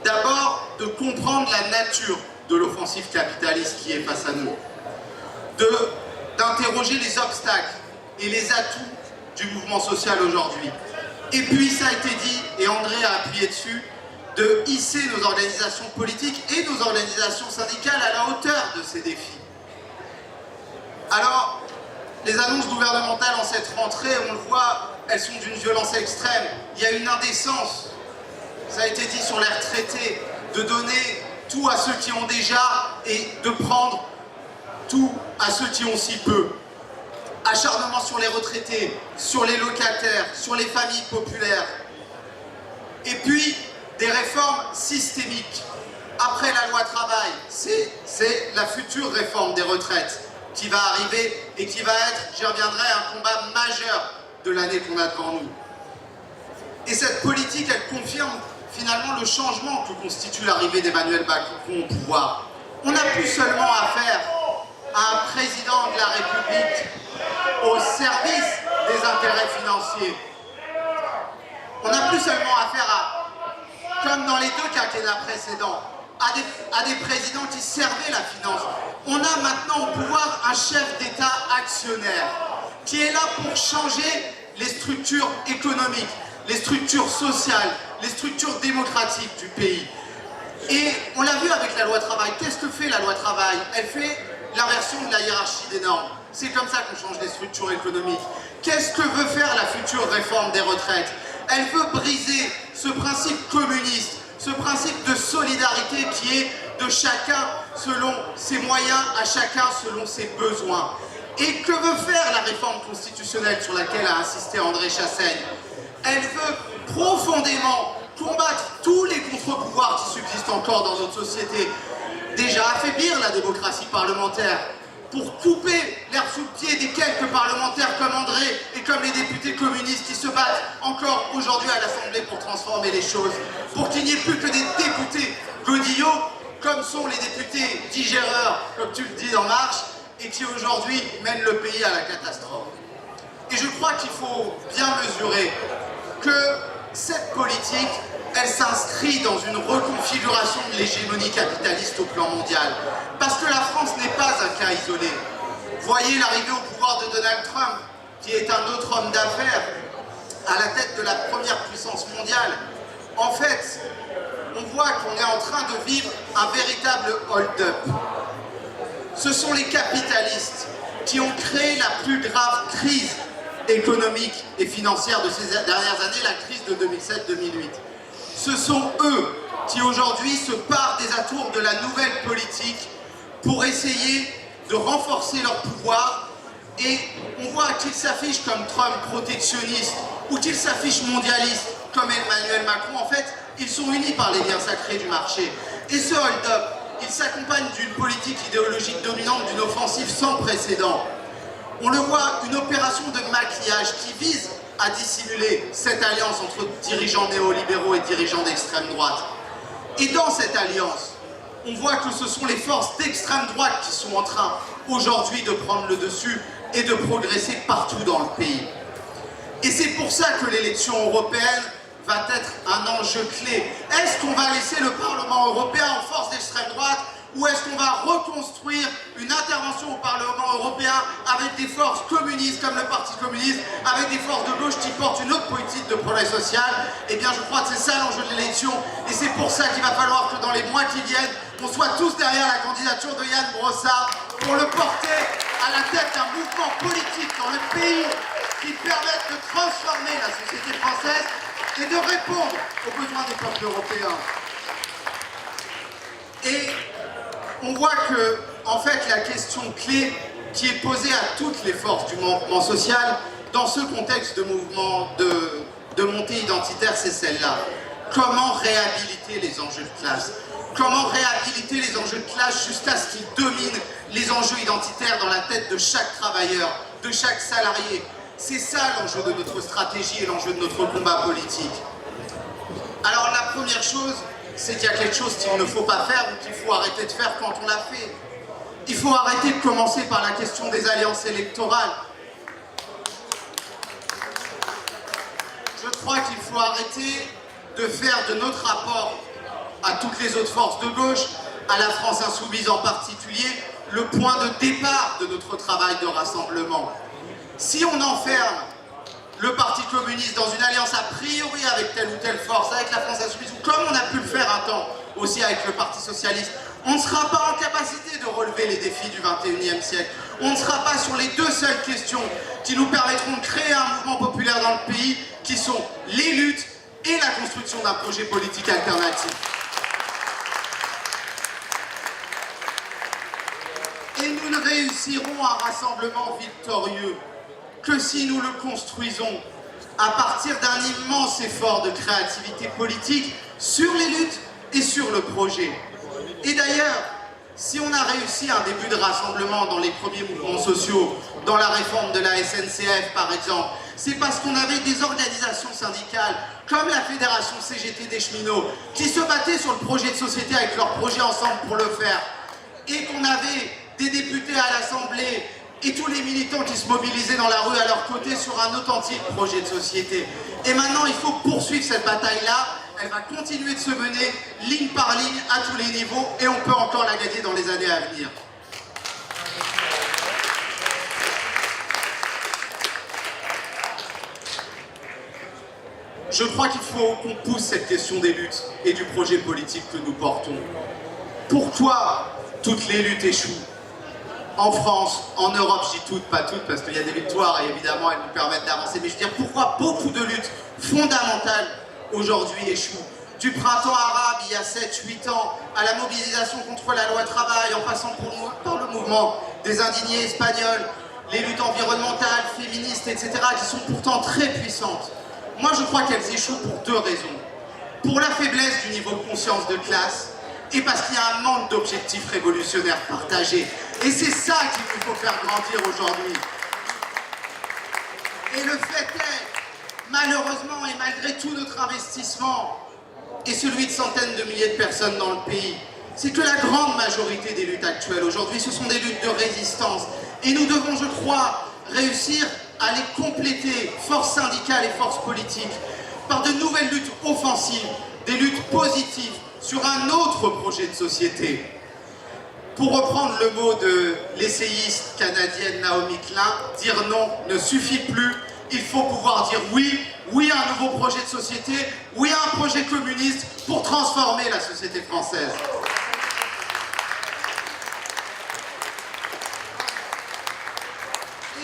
D'abord, de comprendre la nature de l'offensive capitaliste qui est face à nous. D'interroger les obstacles et les atouts du mouvement social aujourd'hui. Et puis, ça a été dit, et André a appuyé dessus, de hisser nos organisations politiques et nos organisations syndicales à la hauteur de ces défis. Alors, les annonces gouvernementales en cette rentrée, on le voit, elles sont d'une violence extrême. Il y a une indécence, ça a été dit sur les retraités, de donner tout à ceux qui ont déjà et de prendre tout à ceux qui ont si peu. Acharnement sur les retraités, sur les locataires, sur les familles populaires. Et puis, des réformes systémiques. Après la loi travail, c'est la future réforme des retraites qui va arriver et qui va être, j'y reviendrai, un combat majeur de l'année qu'on a devant nous. Et cette politique, elle confirme finalement le changement que constitue l'arrivée d'Emmanuel Macron au pouvoir. On n'a plus seulement affaire à un président de la République au service des intérêts financiers. On n'a plus seulement affaire à, comme dans les deux quinquennats précédents, à des présidents qui servaient la finance. On a maintenant au pouvoir un chef d'État actionnaire qui est là pour changer les structures économiques, les structures sociales, les structures démocratiques du pays. Et on l'a vu avec la loi travail. Qu'est-ce que fait la loi travail? Elle fait l'inversion de la hiérarchie des normes. C'est comme ça qu'on change les structures économiques. Qu'est-ce que veut faire la future réforme des retraites? Elle veut briser ce principe communiste, ce principe de solidarité qui est de chacun selon ses moyens, à chacun selon ses besoins. Et que veut faire la réforme constitutionnelle sur laquelle a insisté André Chassaigne? Elle veut profondément combattre tous les contre-pouvoirs qui subsistent encore dans notre société. Déjà affaiblir la démocratie parlementaire pour couper l'herbe sous le pied des quelques parlementaires comme André et comme les députés communistes qui se battent encore aujourd'hui à l'Assemblée pour transformer les choses, pour qu'il n'y ait plus que des députés godillots comme sont les députés digéreurs, comme tu le dis en Marche, et qui aujourd'hui mènent le pays à la catastrophe. Et je crois qu'il faut bien mesurer que cette politique, elle s'inscrit dans une reconfiguration de l'hégémonie capitaliste au plan mondial. Parce que la France n'est pas un cas isolé. Voyez l'arrivée au pouvoir de Donald Trump, qui est un autre homme d'affaires, à la tête de la première puissance mondiale. En fait, on voit qu'on est en train de vivre un véritable hold-up. Ce sont les capitalistes qui ont créé la plus grave crise économique et financière de ces dernières années, la crise de 2007-2008. Ce sont eux qui aujourd'hui se parent des atours de la nouvelle politique pour essayer de renforcer leur pouvoir, et on voit qu'ils s'affichent comme Trump protectionniste ou qu'ils s'affichent mondialistes comme Emmanuel Macron. En fait, ils sont unis par les liens sacrés du marché. Et ce hold-up, il s'accompagne d'une politique idéologique dominante, d'une offensive sans précédent. On le voit, une opération de maquillage qui vise à dissimuler cette alliance entre dirigeants néolibéraux et dirigeants d'extrême droite. Et dans cette alliance, on voit que ce sont les forces d'extrême droite qui sont en train aujourd'hui de prendre le dessus et de progresser partout dans le pays. Et c'est pour ça que l'élection européenne va être un enjeu clé. Est-ce qu'on va laisser le Parlement européen en force d'extrême droite, ou est-ce qu'on va reconstruire une intervention au Parlement européen avec des forces communistes comme le Parti communiste, avec des forces de gauche qui portent une autre politique de progrès social? Eh bien, je crois que c'est ça l'enjeu de l'élection, et c'est pour ça qu'il va falloir que dans les mois qui viennent, on soit tous derrière la candidature de Yann Brossard pour le porter à la tête d'un mouvement politique dans le pays qui permette de transformer la société française et de répondre aux besoins des peuples européens. Et on voit que, en fait, la question clé qui est posée à toutes les forces du mouvement social, dans ce contexte de mouvement de montée identitaire, c'est celle-là. Comment réhabiliter les enjeux de classe? Comment réhabiliter les enjeux de classe jusqu'à ce qu'ils dominent les enjeux identitaires dans la tête de chaque travailleur, de chaque salarié? C'est ça l'enjeu de notre stratégie et l'enjeu de notre combat politique. Alors la première chose, c'est qu'il y a quelque chose qu'il ne faut pas faire ou qu'il faut arrêter de faire quand on l'a fait. Il faut arrêter de commencer par la question des alliances électorales. Je crois qu'il faut arrêter de faire de notre rapport à toutes les autres forces de gauche, à la France insoumise en particulier, le point de départ de notre travail de rassemblement. Si on enferme le Parti communiste dans une alliance a priori avec telle ou telle force, avec la France insoumise, ou comme on a pu le faire un temps aussi avec le Parti socialiste, on ne sera pas en capacité de relever les défis du XXIe siècle. On ne sera pas sur les deux seules questions qui nous permettront de créer un mouvement populaire dans le pays, qui sont les luttes et la construction d'un projet politique alternatif. Et nous ne réussirons un rassemblement victorieux que si nous le construisons à partir d'un immense effort de créativité politique sur les luttes et sur le projet. Et d'ailleurs, si on a réussi un début de rassemblement dans les premiers mouvements sociaux, dans la réforme de la SNCF par exemple, c'est parce qu'on avait des organisations syndicales comme la Fédération CGT des cheminots qui se battaient sur le projet de société avec leur projet ensemble pour le faire, et qu'on avait des députés à l'Assemblée et tous les militants qui se mobilisaient dans la rue à leur côté sur un authentique projet de société. Et maintenant, il faut poursuivre cette bataille-là. Elle va continuer de se mener ligne par ligne à tous les niveaux et on peut encore la gagner dans les années à venir. Je crois qu'il faut qu'on pousse cette question des luttes et du projet politique que nous portons. Pourquoi toutes les luttes échouent? En France, en Europe, je dis toutes, pas toutes, parce qu'il y a des victoires et évidemment elles nous permettent d'avancer, mais je veux dire pourquoi beaucoup de luttes fondamentales aujourd'hui échouent. Du printemps arabe, il y a 7-8 ans, à la mobilisation contre la loi travail, en passant par le mouvement des indignés espagnols, les luttes environnementales, féministes, etc., qui sont pourtant très puissantes. Moi, je crois qu'elles échouent pour deux raisons. Pour la faiblesse du niveau de conscience de classe, et parce qu'il y a un manque d'objectifs révolutionnaires partagés. Et c'est ça qu'il nous faut faire grandir aujourd'hui. Et le fait est, malheureusement, et malgré tout notre investissement, et celui de centaines de milliers de personnes dans le pays, c'est que la grande majorité des luttes actuelles aujourd'hui, ce sont des luttes de résistance. Et nous devons, je crois, réussir à les compléter, forces syndicales et forces politiques, par de nouvelles luttes offensives, des luttes positives, sur un autre projet de société. Pour reprendre le mot de l'essayiste canadienne Naomi Klein, dire non ne suffit plus, il faut pouvoir dire oui, oui à un nouveau projet de société, oui à un projet communiste pour transformer la société française.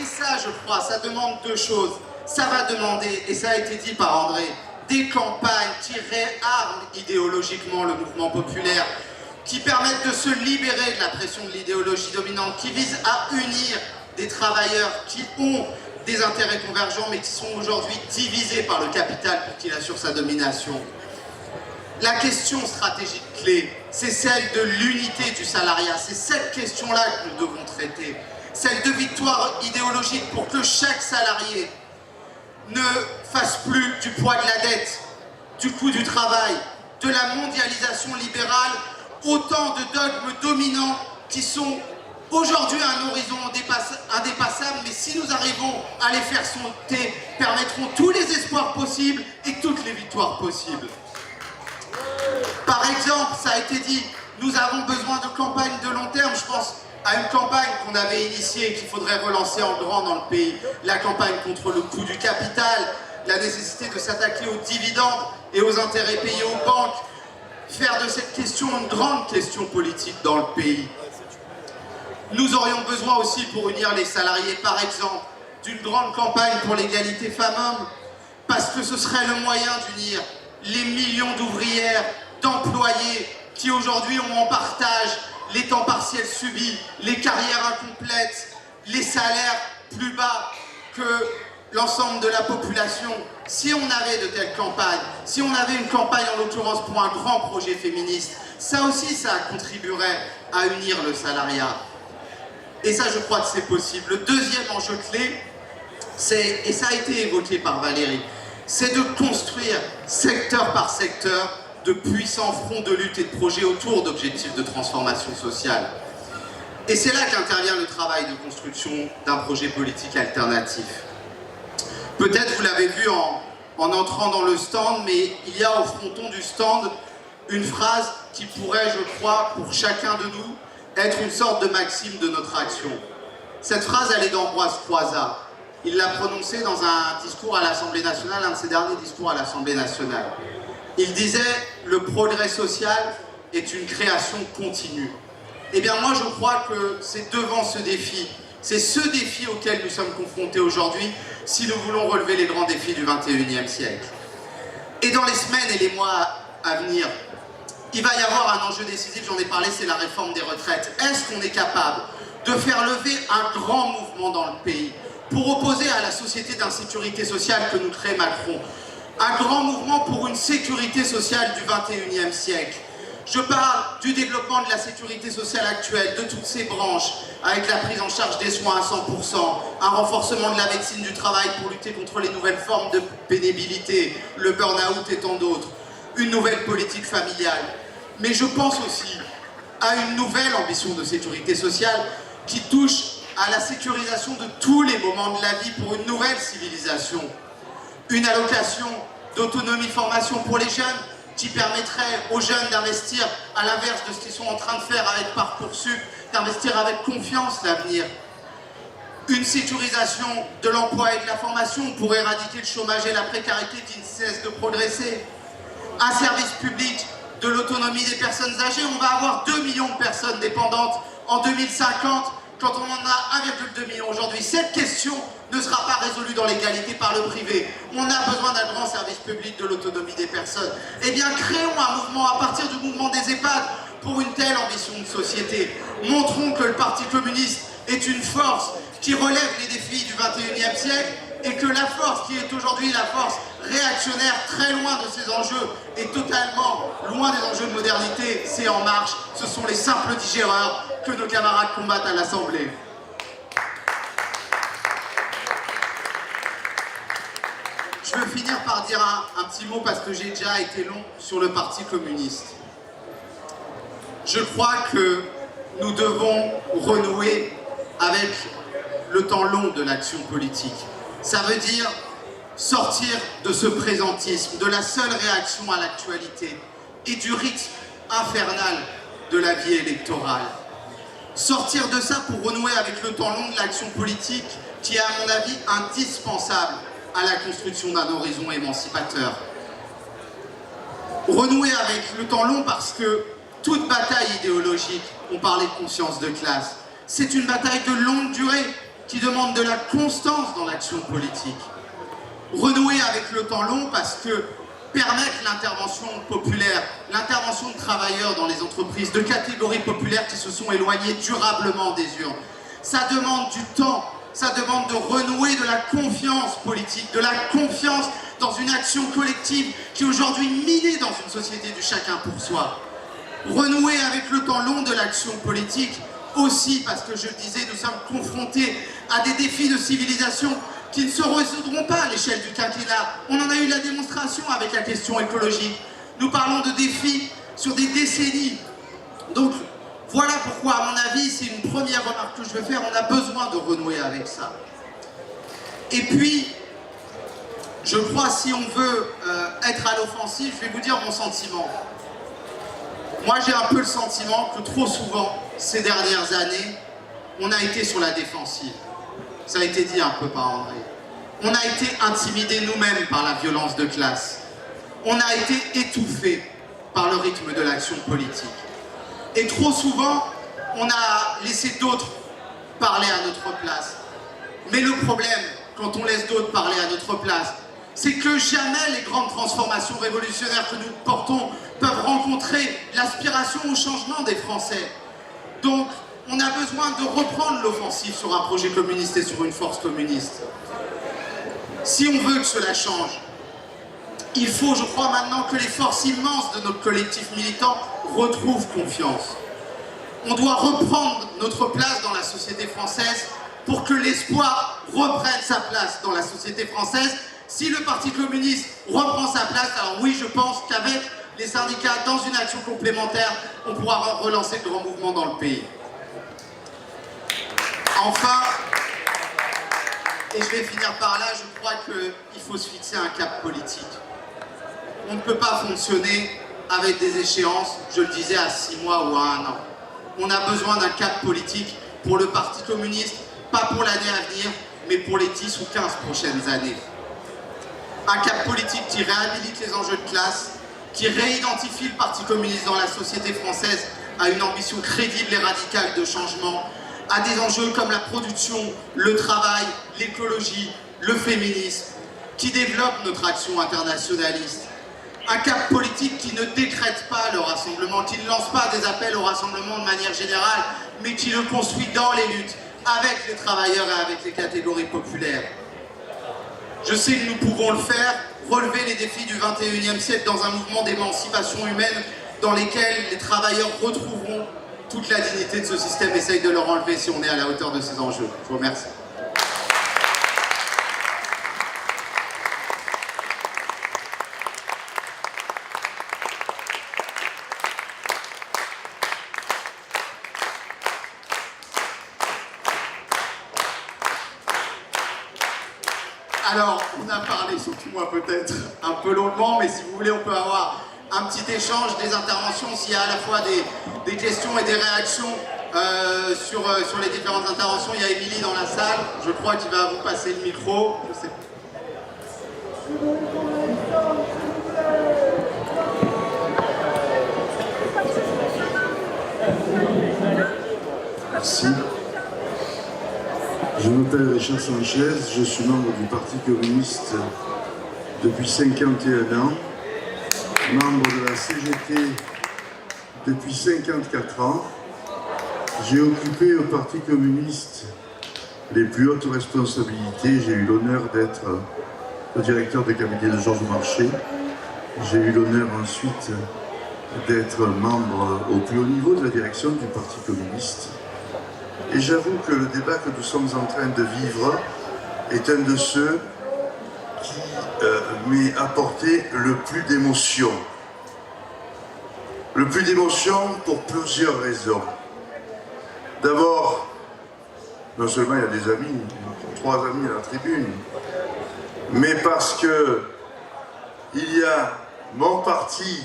Et ça, je crois, ça demande deux choses. Ça va demander, et ça a été dit par André, des campagnes qui réarment idéologiquement le mouvement populaire, qui permettent de se libérer de la pression de l'idéologie dominante, qui visent à unir des travailleurs qui ont des intérêts convergents, mais qui sont aujourd'hui divisés par le capital pour qu'il assure sa domination. La question stratégique clé, c'est celle de l'unité du salariat. C'est cette question-là que nous devons traiter. Celle de victoire idéologique pour que chaque salarié ne fasse plus du poids de la dette, du coût du travail, de la mondialisation libérale, autant de dogmes dominants qui sont aujourd'hui un horizon indépassable, mais si nous arrivons à les faire sauter, permettront tous les espoirs possibles et toutes les victoires possibles. Par exemple, ça a été dit, nous avons besoin de campagnes de long terme, je pense à une campagne qu'on avait initiée et qu'il faudrait relancer en grand dans le pays, la campagne contre le coût du capital, la nécessité de s'attaquer aux dividendes et aux intérêts payés aux banques, faire de cette question une grande question politique dans le pays. Nous aurions besoin aussi, pour unir les salariés, par exemple, d'une grande campagne pour l'égalité femmes-hommes, parce que ce serait le moyen d'unir les millions d'ouvrières, d'employés qui aujourd'hui ont en partage les temps partiels subis, les carrières incomplètes, les salaires plus bas que l'ensemble de la population. Si on avait de telles campagnes, si on avait une campagne en l'occurrence pour un grand projet féministe, ça aussi ça contribuerait à unir le salariat. Et ça je crois que c'est possible. Le deuxième enjeu clé, c'est, et ça a été évoqué par Valérie, c'est de construire, secteur par secteur, de puissants fronts de lutte et de projets autour d'objectifs de transformation sociale. Et c'est là qu'intervient le travail de construction d'un projet politique alternatif. Peut-être vous l'avez vu en entrant dans le stand, mais il y a au fronton du stand une phrase qui pourrait, je crois, pour chacun de nous, être une sorte de maxime de notre action. Cette phrase, elle est d'Ambroise Croizat. Il l'a prononcée dans un discours à l'Assemblée nationale, un de ses derniers discours à l'Assemblée nationale. Il disait « Le progrès social est une création continue ». Eh bien moi je crois que c'est devant ce défi, c'est ce défi auquel nous sommes confrontés aujourd'hui si nous voulons relever les grands défis du XXIe siècle. Et dans les semaines et les mois à venir, il va y avoir un enjeu décisif, j'en ai parlé, c'est la réforme des retraites. Est-ce qu'on est capable de faire lever un grand mouvement dans le pays pour opposer à la société d'insécurité sociale que nous crée Macron? Un grand mouvement pour une sécurité sociale du XXIe siècle. Je parle du développement de la sécurité sociale actuelle, de toutes ses branches, avec la prise en charge des soins à 100%, un renforcement de la médecine du travail pour lutter contre les nouvelles formes de pénibilité, le burn-out et tant d'autres, une nouvelle politique familiale. Mais je pense aussi à une nouvelle ambition de sécurité sociale qui touche à la sécurisation de tous les moments de la vie pour une nouvelle civilisation. Une allocation d'autonomie formation pour les jeunes, qui permettrait aux jeunes d'investir, à l'inverse de ce qu'ils sont en train de faire avec Parcoursup, d'investir avec confiance l'avenir. Une sécurisation de l'emploi et de la formation pour éradiquer le chômage et la précarité qui ne cessent de progresser. Un service public de l'autonomie des personnes âgées. On va avoir 2 millions de personnes dépendantes en 2050, quand on en a 1,2 million aujourd'hui. Cette question ne sera pas résolue dans l'égalité par le privé. On a besoin d'un grand service public de l'autonomie des personnes. Eh bien, créons un mouvement à partir du mouvement des EHPAD pour une telle ambition de société. Montrons que le Parti communiste est une force qui relève les défis du XXIe siècle et que la force qui est aujourd'hui la force réactionnaire, très loin de ces enjeux et totalement loin des enjeux de modernité, c'est En Marche. Ce sont les simples digéreurs que nos camarades combattent à l'Assemblée. Je veux finir par dire un petit mot parce que j'ai déjà été long sur le Parti communiste. Je crois que nous devons renouer avec le temps long de l'action politique. Ça veut dire sortir de ce présentisme, de la seule réaction à l'actualité et du rythme infernal de la vie électorale. Sortir de ça pour renouer avec le temps long de l'action politique qui est à mon avis indispensable à la construction d'un horizon émancipateur. Renouer avec le temps long parce que toute bataille idéologique, on parlait de conscience de classe, c'est une bataille de longue durée qui demande de la constance dans l'action politique. Renouer avec le temps long parce que permettre l'intervention populaire, l'intervention de travailleurs dans les entreprises, de catégories populaires qui se sont éloignées durablement des urnes. Ça demande du temps, ça demande de renouer de la confiance politique, de la confiance dans une action collective qui est aujourd'hui minée dans une société du chacun pour soi. Renouer avec le temps long de l'action politique aussi parce que, je le disais, nous sommes confrontés à des défis de civilisation qui ne se résoudront pas à l'échelle du quinquennat. On en a eu la démonstration avec la question écologique. Nous parlons de défis sur des décennies. Donc voilà pourquoi, à mon avis, c'est une première remarque que je veux faire, on a besoin de renouer avec ça. Et puis, je crois, si on veut être à l'offensive, je vais vous dire mon sentiment. Moi, j'ai un peu le sentiment que trop souvent, ces dernières années, on a été sur la défensive. Ça a été dit un peu par André. On a été intimidés nous-mêmes par la violence de classe. On a été étouffés par le rythme de l'action politique. Et trop souvent, on a laissé d'autres parler à notre place. Mais le problème, quand on laisse d'autres parler à notre place, c'est que jamais les grandes transformations révolutionnaires que nous portons peuvent rencontrer l'aspiration au changement des Français. Donc, on a besoin de reprendre l'offensive sur un projet communiste et sur une force communiste. Si on veut que cela change, il faut, je crois maintenant, que les forces immenses de notre collectif militant retrouvent confiance. On doit reprendre notre place dans la société française pour que l'espoir reprenne sa place dans la société française Si le Parti communiste reprend sa place, alors oui, je pense qu'avec les syndicats, dans une action complémentaire, on pourra relancer le grand mouvement dans le pays. Enfin, et je vais finir par là, je crois qu'il faut se fixer un cap politique. On ne peut pas fonctionner avec des échéances, je le disais, à 6 mois ou à 1 an. On a besoin d'un cap politique pour le Parti communiste, pas pour l'année à venir, mais pour les 10 ou 15 prochaines années. Un cap politique qui réhabilite les enjeux de classe, qui réidentifie le Parti communiste dans la société française à une ambition crédible et radicale de changement, à des enjeux comme la production, le travail, l'écologie, le féminisme, qui développe notre action internationaliste. Un cap politique qui ne décrète pas le rassemblement, qui ne lance pas des appels au rassemblement de manière générale, mais qui le construit dans les luttes, avec les travailleurs et avec les catégories populaires. Je sais que nous pouvons le faire, relever les défis du 21e siècle dans un mouvement d'émancipation humaine dans lequel les travailleurs retrouveront toute la dignité de ce système, essaye de leur enlever si on est à la hauteur de ces enjeux. Je vous remercie. Alors, on a parlé, surtout moi peut-être, un peu longuement, mais si vous voulez, on peut avoir un petit échange, des interventions, s'il y a à la fois des questions et des réactions sur les différentes interventions. Il y a Émilie dans la salle, je crois qu'il va vous passer le micro. Je sais. Merci. Je m'appelle Richard Sanchez, je suis membre du Parti communiste depuis 51 ans, membre de la CGT depuis 54 ans. J'ai occupé au Parti communiste les plus hautes responsabilités. J'ai eu l'honneur d'être le directeur de cabinet de Georges Marchais. J'ai eu l'honneur ensuite d'être membre au plus haut niveau de la direction du Parti communiste. Et j'avoue que le débat que nous sommes en train de vivre est un de ceux qui m'est apporté le plus d'émotion. Le plus d'émotion pour plusieurs raisons. D'abord, non seulement il y a des amis, 3 amis à la tribune, mais parce que il y a mon parti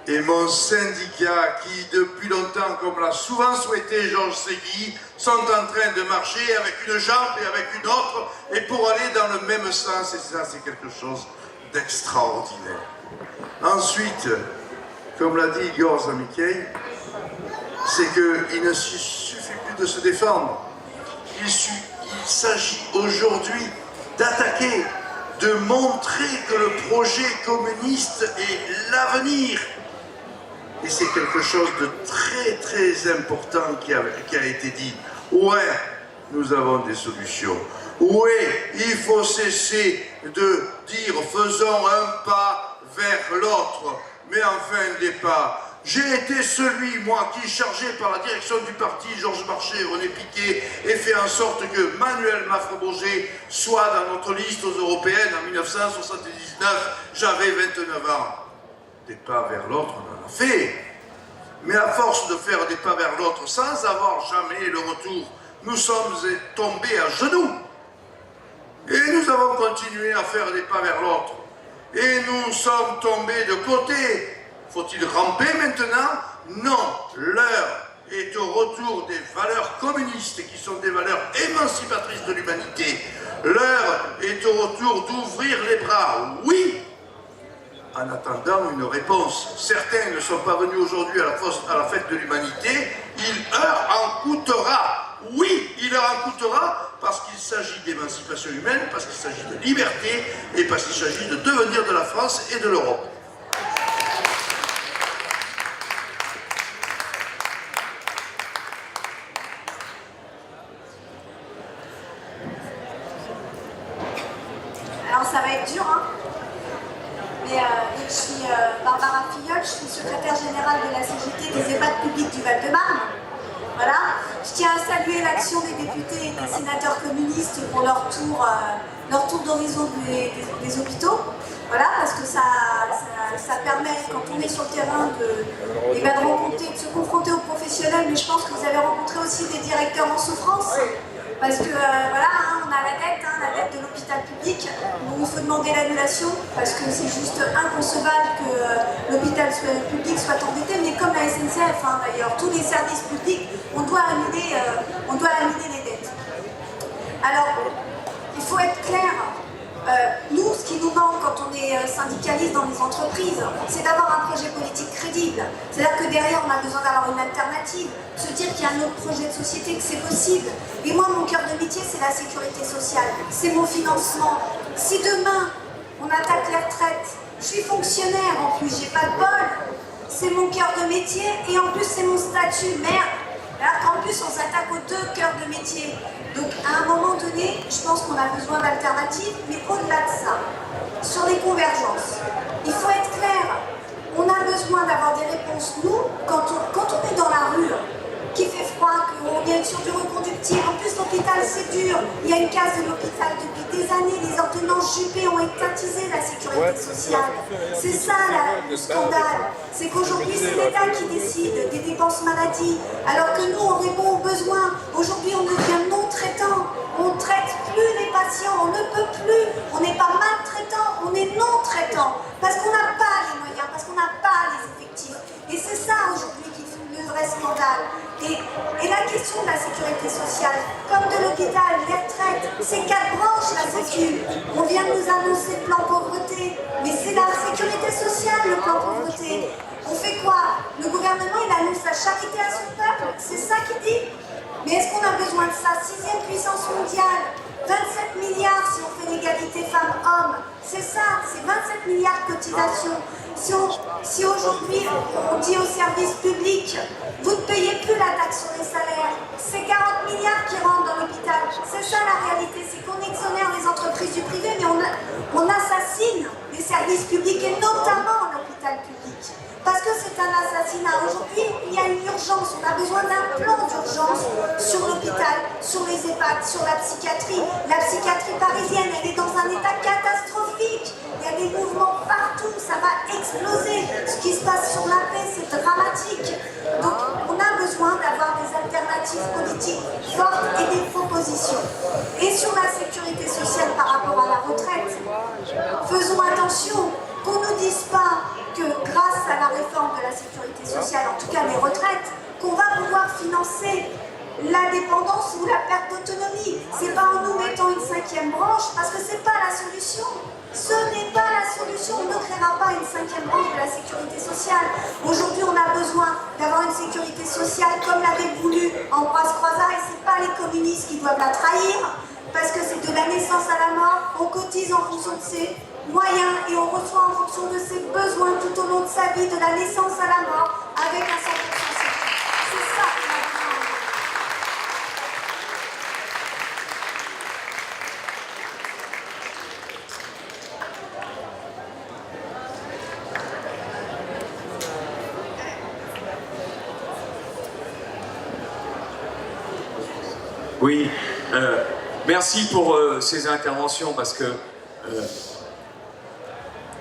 et mon syndicat qui, depuis longtemps, comme l'a souvent souhaité Georges Segui, sont en train de marcher avec une jambe et avec une autre, et pour aller dans le même sens, et ça, c'est quelque chose d'extraordinaire. Ensuite, comme l'a dit Igor Zamikey, c'est qu'il ne suffit plus de se défendre. Il s'agit aujourd'hui d'attaquer, de montrer que le projet communiste est l'avenir. Et c'est quelque chose de très très important qui a été dit. Ouais, nous avons des solutions. Ouais, il faut cesser de dire faisons un pas vers l'autre, mais enfin des pas. J'ai été celui, moi, qui, chargé par la direction du parti, Georges Marchais et René Piquet, ait fait en sorte que Manuel Mafrebourger soit dans notre liste aux européennes en 1979. J'avais 29 ans. Des pas vers l'autre, on en a fait. Mais à force de faire des pas vers l'autre sans avoir jamais le retour, nous sommes tombés à genoux. Et nous avons continué à faire des pas vers l'autre. Et nous sommes tombés de côté. Faut-il ramper maintenant? Non, l'heure est au retour des valeurs communistes qui sont des valeurs émancipatrices de l'humanité. L'heure est au retour d'ouvrir les bras, oui, en attendant une réponse. Certains ne sont pas venus aujourd'hui à la fête de l'humanité, il leur en coûtera. Oui, il leur en coûtera parce qu'il s'agit d'émancipation humaine, parce qu'il s'agit de liberté et parce qu'il s'agit de devenir de la France et de l'Europe. Alors ça va être dur, hein. Mais je suis Barbara Filleul, je suis secrétaire générale de la CGT des EHPAD publics du Val-de-Marne. Voilà. Je tiens à saluer l'action des députés et des sénateurs communistes pour leur tour leur tour d'horizon des hôpitaux. Voilà, parce que ça permet, quand on est sur le terrain, de rencontrer, de se confronter aux professionnels, mais je pense que vous avez rencontré aussi des directeurs en souffrance. Parce que voilà, on a la dette de l'hôpital public, où il faut demander l'annulation, parce que c'est juste inconcevable que l'hôpital public soit endetté, mais comme la SNCF d'ailleurs, tous les services publics, on doit annuler les dettes. Alors, il faut être clair, nous, ce qui nous manque quand on est syndicaliste dans les entreprises, c'est d'avoir un projet politique crédible. C'est-à-dire que derrière, on a besoin d'avoir une alternative, se dire qu'il y a un autre projet de société, que c'est possible. Et moi, mon cœur de métier, c'est la sécurité sociale, c'est mon financement. Si demain, on attaque les retraites, je suis fonctionnaire en plus, j'ai pas de bol, c'est mon cœur de métier et en plus, c'est mon statut, merde. Alors qu'en plus, on s'attaque aux deux cœurs de métier. Donc, à un moment donné, je pense qu'on a besoin d'alternatives, mais au-delà de ça, sur les convergences, il faut être clair. On a besoin d'avoir des réponses, nous, quand on est dans la rue, qu'il fait froid, qu'on est sur du reconductible. En plus, l'hôpital, c'est dur. Il y a une case de l'hôpital depuis des années. Les ordonnances Juppé ont étatisé la sécurité sociale. C'est ça, le scandale. C'est qu'aujourd'hui, c'est l'État qui décide des dépenses maladie. Alors que nous, on répond aux besoins. Aujourd'hui, on devient non-traitant. On ne traite plus les patients. On ne peut plus. On n'est pas maltraitant. On est non-traitant. Parce qu'on n'a pas les moyens. Parce qu'on n'a pas les effectifs. Et c'est ça, aujourd'hui, qui fait le vrai scandale. Et la question de la sécurité sociale, comme de l'hôpital, les retraites, c'est 4 branches la sécu. On vient de nous annoncer le plan pauvreté, mais c'est la sécurité sociale le plan pauvreté. On fait quoi? Le gouvernement, il annonce la charité à son peuple, c'est ça qu'il dit. Mais est-ce qu'on a besoin de ça? 6e puissance mondiale, 27 milliards si on fait l'égalité femmes-hommes. C'est ça, c'est 27 milliards de cotisations. Si aujourd'hui on dit aux services publics, vous ne payez plus la taxe sur les salaires, c'est 40 milliards qui rentrent dans l'hôpital. C'est ça la réalité, c'est qu'on exonère les entreprises du privé, mais on assassine les services publics et notamment l'hôpital public. Parce que c'est un assassinat. Aujourd'hui, il y a une urgence, on a besoin d'un plan d'urgence sur l'hôpital, sur les EHPAD, sur la psychiatrie. La psychiatrie parisienne, elle est dans un état catastrophique. Il y a des mouvements partout, ça va exploser. Ce qui se passe sur la paix, c'est dramatique. Donc, on a besoin d'avoir des alternatives politiques fortes et des propositions. Et sur la sécurité sociale par rapport à la retraite, faisons attention qu'on ne dise pas que grâce à la réforme de la sécurité sociale, en tout cas les retraites, qu'on va pouvoir financer la dépendance ou la perte d'autonomie. C'est pas en nous mettant une 5e branche, parce que c'est pas la solution. Ce n'est pas la solution, on ne créera pas une 5e branche de la sécurité sociale. Aujourd'hui, on a besoin d'avoir une sécurité sociale comme l'avait voulu Ambroise Croizat, et c'est pas les communistes qui doivent la trahir, parce que c'est de la naissance à la mort, on cotise en fonction de ses moyens et on reçoit en fonction de ses besoins tout au long de sa vie, de la naissance à la mort, avec un 100% sécu. C'est ça qu'on a besoin. Oui, merci pour ces interventions parce que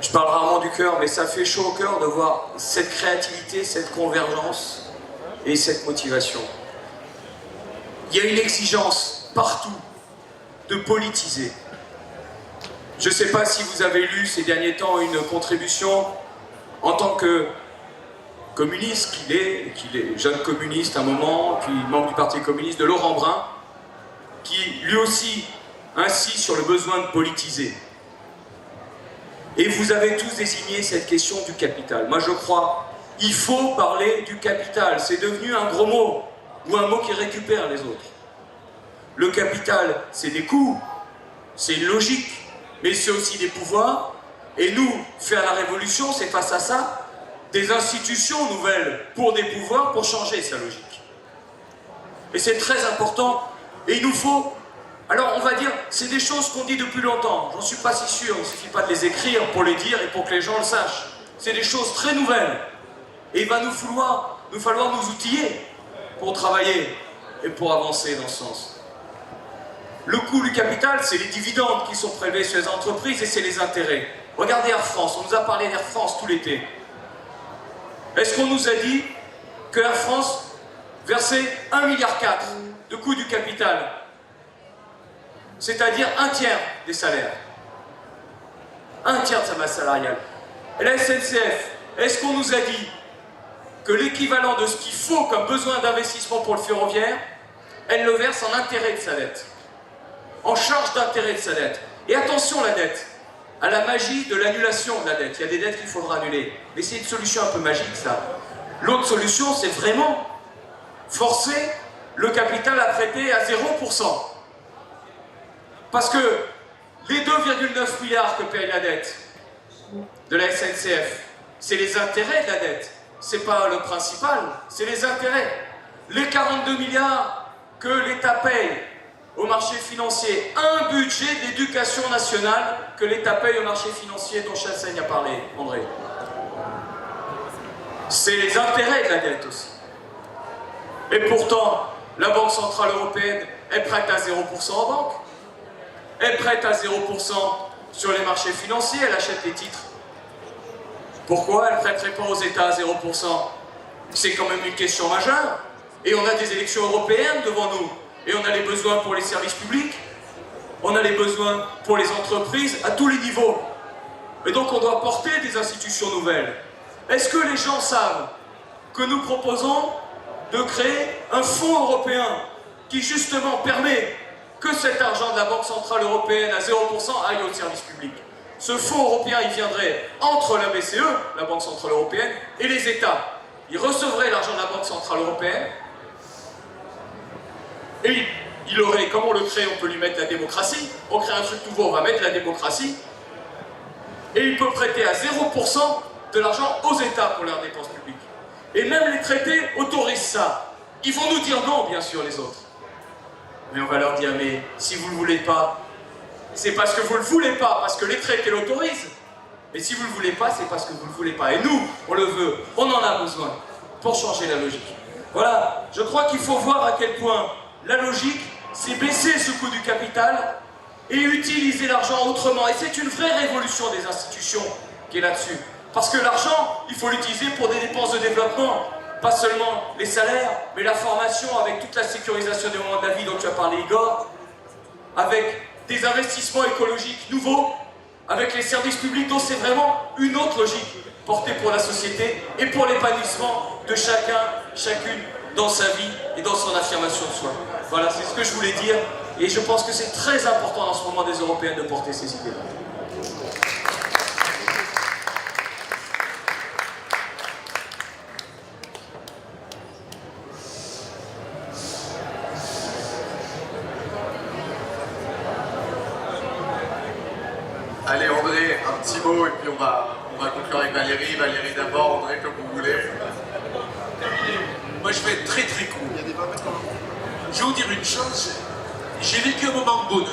je parle rarement du cœur, mais ça fait chaud au cœur de voir cette créativité, cette convergence et cette motivation. Il y a une exigence partout de politiser. Je ne sais pas si vous avez lu ces derniers temps une contribution en tant que communiste qu'il est jeune communiste à un moment, puis membre du Parti communiste, de Laurent Brun, qui lui aussi insiste sur le besoin de politiser. Et vous avez tous désigné cette question du capital. Moi je crois, il faut parler du capital. C'est devenu un gros mot, ou un mot qui récupère les autres. Le capital, c'est des coûts, c'est une logique, mais c'est aussi des pouvoirs. Et nous, faire la révolution, c'est face à ça, des institutions nouvelles pour des pouvoirs, pour changer sa logique. Et c'est très important. Et il nous faut, alors on va dire, c'est des choses qu'on dit depuis longtemps, j'en suis pas si sûr, il ne suffit pas de les écrire pour les dire et pour que les gens le sachent. C'est des choses très nouvelles. Et il va nous falloir nous outiller pour travailler et pour avancer dans ce sens. Le coût du capital, c'est les dividendes qui sont prélevés sur les entreprises et c'est les intérêts. Regardez Air France, on nous a parlé d'Air France tout l'été. Est-ce qu'on nous a dit que Air France versait 1,4 milliard de coût du capital, c'est-à-dire un tiers des salaires, un tiers de sa masse salariale. Et la SNCF, est-ce qu'on nous a dit que l'équivalent de ce qu'il faut comme besoin d'investissement pour le ferroviaire, elle le verse en intérêt de sa dette, en charge d'intérêt de sa dette. Et attention, la dette, à la magie de l'annulation de la dette. Il y a des dettes qu'il faudra annuler. Mais c'est une solution un peu magique, ça. L'autre solution, c'est vraiment forcer le capital à prêter à 0%. Parce que les 2,9 milliards que paye la dette de la SNCF, c'est les intérêts de la dette. C'est pas le principal, c'est les intérêts. Les 42 milliards que l'État paye au marché financier, un budget d'éducation nationale que l'État paye au marché financier dont Chassaigne a parlé, André. C'est les intérêts de la dette aussi. Et pourtant, la Banque Centrale Européenne est prête à 0% en banque. Elle prête à 0% sur les marchés financiers, elle achète les titres. Pourquoi elle ne prêterait pas aux États à 0%? C'est quand même une question majeure. Et on a des élections européennes devant nous. Et on a les besoins pour les services publics. On a les besoins pour les entreprises à tous les niveaux. Et donc on doit porter des institutions nouvelles. Est-ce que les gens savent que nous proposons de créer un fonds européen qui justement permet que cet argent de la Banque Centrale Européenne à 0% aille au service public? Ce fonds européen, il viendrait entre la BCE, la Banque Centrale Européenne, et les États. Ils recevraient l'argent de la Banque Centrale Européenne, et il aurait, comme on le crée, on peut lui mettre la démocratie, on crée un truc nouveau, on va mettre la démocratie, et il peut prêter à 0% de l'argent aux États pour leurs dépenses publiques. Et même les traités autorisent ça. Ils vont nous dire non, bien sûr, les autres. Mais on va leur dire, mais si vous ne le voulez pas, c'est parce que vous ne le voulez pas, parce que les traités l'autorisent. Et si vous ne le voulez pas, c'est parce que vous ne le voulez pas. Et nous, on le veut, on en a besoin pour changer la logique. Voilà, je crois qu'il faut voir à quel point la logique, c'est baisser ce coût du capital et utiliser l'argent autrement. Et c'est une vraie révolution des institutions qui est là-dessus. Parce que l'argent, il faut l'utiliser pour des dépenses de développement. Pas seulement les salaires, mais la formation avec toute la sécurisation des moments de la vie dont tu as parlé, Igor, avec des investissements écologiques nouveaux, avec les services publics, dont c'est vraiment une autre logique portée pour la société et pour l'épanouissement de chacun, chacune dans sa vie et dans son affirmation de soi. Voilà, c'est ce que je voulais dire et je pense que c'est très important dans ce moment des Européens de porter ces idées-là. Allez André, un petit mot et puis on va conclure avec Valérie. Valérie d'abord, André comme vous voulez. Moi je vais être très très court. Je vais vous dire une chose, j'ai vécu un moment de bonheur.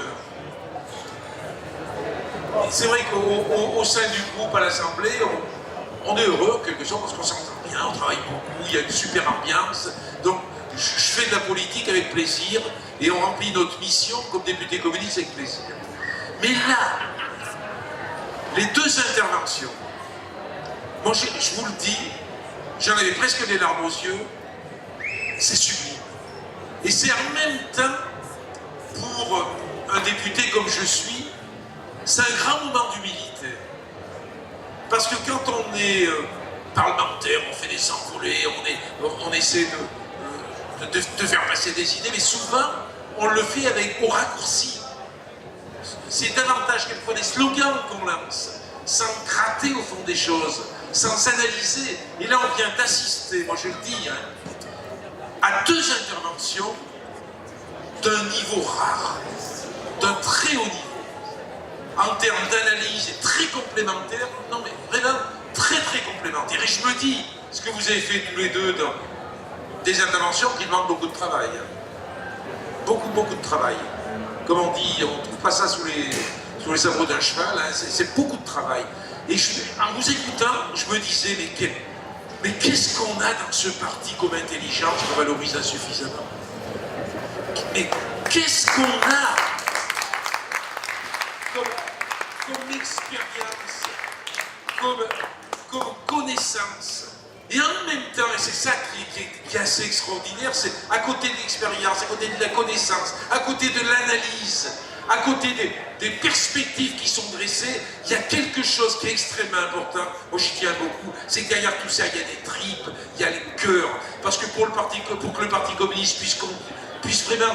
C'est vrai qu'au sein du groupe à l'Assemblée, on est heureux en quelque sorte parce qu'on s'entend bien, on travaille beaucoup, il y a une super ambiance. Donc je fais de la politique avec plaisir et on remplit notre mission comme député communiste avec plaisir. Mais là, les deux interventions, moi je vous le dis, j'en avais presque les larmes aux yeux, c'est sublime. Et c'est en même temps, pour un député comme je suis, c'est un grand moment d'humilité. Parce que quand on est parlementaire, on fait des envolées, on essaie de faire passer des idées, mais souvent, on le fait au raccourci. C'est davantage quelquefois des slogans qu'on lance, sans gratter au fond des choses, sans analyser. Et là, on vient d'assister, moi je le dis, à deux interventions d'un niveau rare, d'un très haut niveau, en termes d'analyse et très complémentaire, non mais vraiment très très complémentaire. Et je me dis, ce que vous avez fait tous les deux dans des interventions qui demandent beaucoup de travail, beaucoup de travail. Comme on dit, on ne trouve pas ça sous les sabots d'un cheval, c'est beaucoup de travail. Et en vous écoutant, je me disais, mais qu'est-ce qu'on a dans ce parti comme intelligence qu'on valorise insuffisamment? Mais qu'est-ce qu'on a? comme expérience, comme connaissance. Et en même temps, et c'est ça qui est assez extraordinaire, c'est à côté de l'expérience, à côté de la connaissance, à côté de l'analyse, à côté des perspectives qui sont dressées, il y a quelque chose qui est extrêmement important, moi j'y tiens beaucoup, c'est que derrière tout ça, il y a des tripes, il y a les cœurs, parce que pour que le Parti communiste puisse vraiment,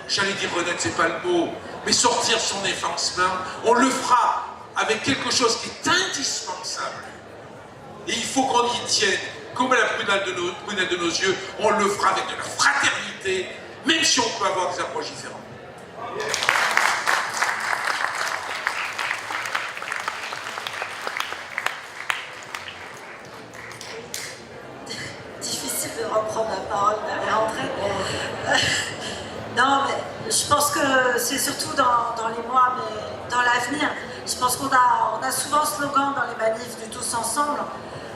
j'allais dire renaître, c'est pas le mot, mais sortir son effacement, on le fera avec quelque chose qui est indispensable. Et il faut qu'on y tienne, comme à la prunelle de nos yeux, on le fera avec de la fraternité, même si on peut avoir des approches différentes. Difficile de reprendre la parole derrière André. Non, mais je pense que c'est surtout dans les mois, mais dans l'avenir. Je pense qu'on a souvent ce slogan dans les manifs du Tous Ensemble.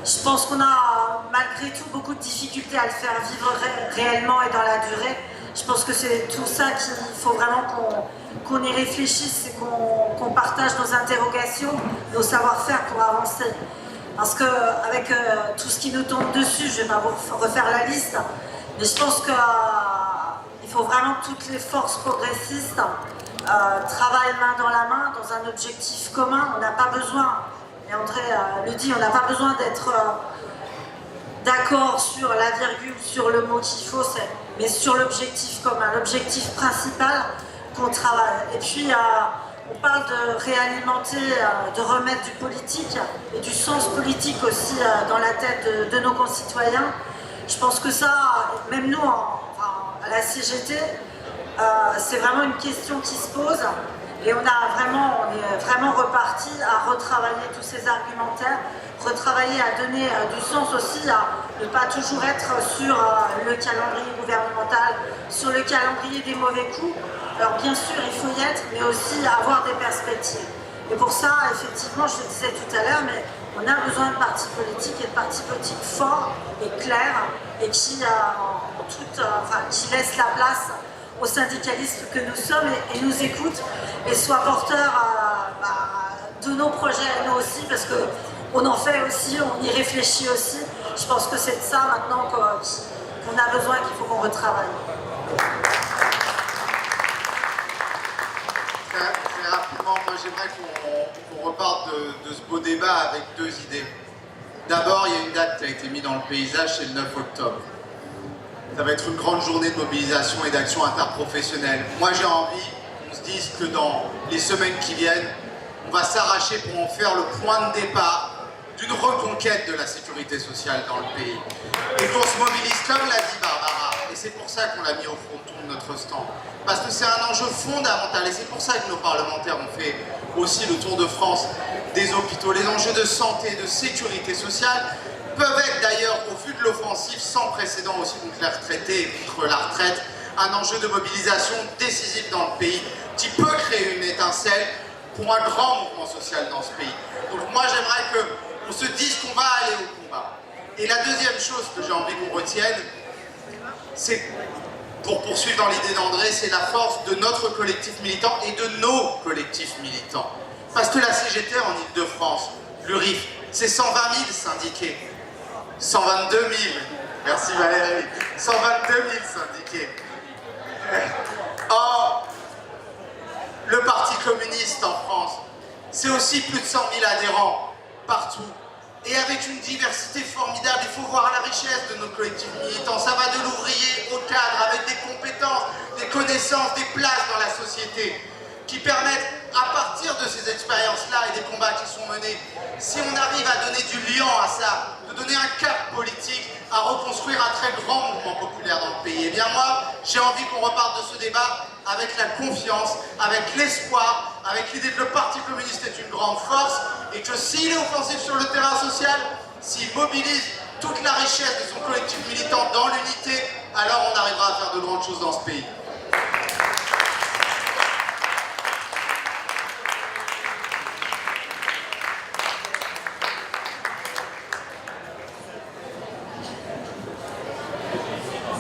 Je pense qu'on a malgré tout beaucoup de difficultés à le faire vivre réellement et dans la durée. Je pense que c'est tout ça qu'il faut vraiment qu'on y réfléchisse et qu'on partage nos interrogations, nos savoir-faire pour avancer. Parce qu'avec tout ce qui nous tombe dessus, je ne vais pas refaire la liste, mais je pense qu'il faut vraiment que toutes les forces progressistes travaillent main dans la main dans un objectif commun. On n'a pas besoin, et André le dit, on n'a pas besoin d'être d'accord sur la virgule, sur le mot qu'il faut, mais sur l'objectif commun, l'objectif principal qu'on travaille. Et puis on parle de réalimenter, de remettre du politique et du sens politique aussi dans la tête de nos concitoyens. Je pense que ça, même nous à la CGT, c'est vraiment une question qui se pose. Et on est vraiment reparti à retravailler tous ces argumentaires, retravailler à donner du sens aussi, à ne pas toujours être sur le calendrier gouvernemental, sur le calendrier des mauvais coups. Alors bien sûr, il faut y être, mais aussi avoir des perspectives. Et pour ça, effectivement, je le disais tout à l'heure, mais on a besoin de partis politiques et de partis politiques forts et clairs et qui laissent la place aux syndicalistes que nous sommes et nous écoutent et soient porteurs de nos projets à nous aussi, parce qu'on en fait aussi, on y réfléchit aussi. Je pense que c'est de ça maintenant qu'on a besoin, qu'il faut qu'on retravaille. Très rapidement, moi j'aimerais qu'on reparte de ce beau débat avec deux idées. D'abord, il y a une date qui a été mise dans le paysage, c'est le 9 octobre. Ça va être une grande journée de mobilisation et d'action interprofessionnelle. Moi j'ai envie qu'on se dise que dans les semaines qui viennent, on va s'arracher pour en faire le point de départ d'une reconquête de la sécurité sociale dans le pays. Et qu'on se mobilise comme l'a dit Barbara. Et c'est pour ça qu'on l'a mis au fronton de notre stand. Parce que c'est un enjeu fondamental et c'est pour ça que nos parlementaires ont fait aussi le tour de France des hôpitaux. Les enjeux de santé, de sécurité sociale peuvent être d'ailleurs, au vu de l'offensive sans précédent aussi contre les retraités et contre la retraite, un enjeu de mobilisation décisif dans le pays qui peut créer une étincelle pour un grand mouvement social dans ce pays. Donc moi j'aimerais qu'on se dise qu'on va aller au combat. Et la deuxième chose que j'ai envie qu'on retienne, c'est, pour poursuivre dans l'idée d'André, c'est la force de notre collectif militant et de nos collectifs militants. Parce que la CGT en Ile-de-France, l'URIF, c'est 120 000 syndiqués. 122 000, merci Valérie, 122 000 syndiqués. Or, le Parti communiste en France, c'est aussi plus de 100 000 adhérents partout. Et avec une diversité formidable, il faut voir la richesse de nos collectifs militants. Ça va de l'ouvrier au cadre, avec des compétences, des connaissances, des places dans la société, qui permettent, à partir de ces expériences-là et des combats qui sont menés, si on arrive à donner du liant à ça, de donner un cap politique, à reconstruire un très grand mouvement populaire dans le pays. Et bien moi, j'ai envie qu'on reparte de ce débat avec la confiance, avec l'espoir, avec l'idée que le Parti communiste est une grande force et que s'il est offensif sur le terrain social, s'il mobilise toute la richesse de son collectif militant dans l'unité, alors on arrivera à faire de grandes choses dans ce pays.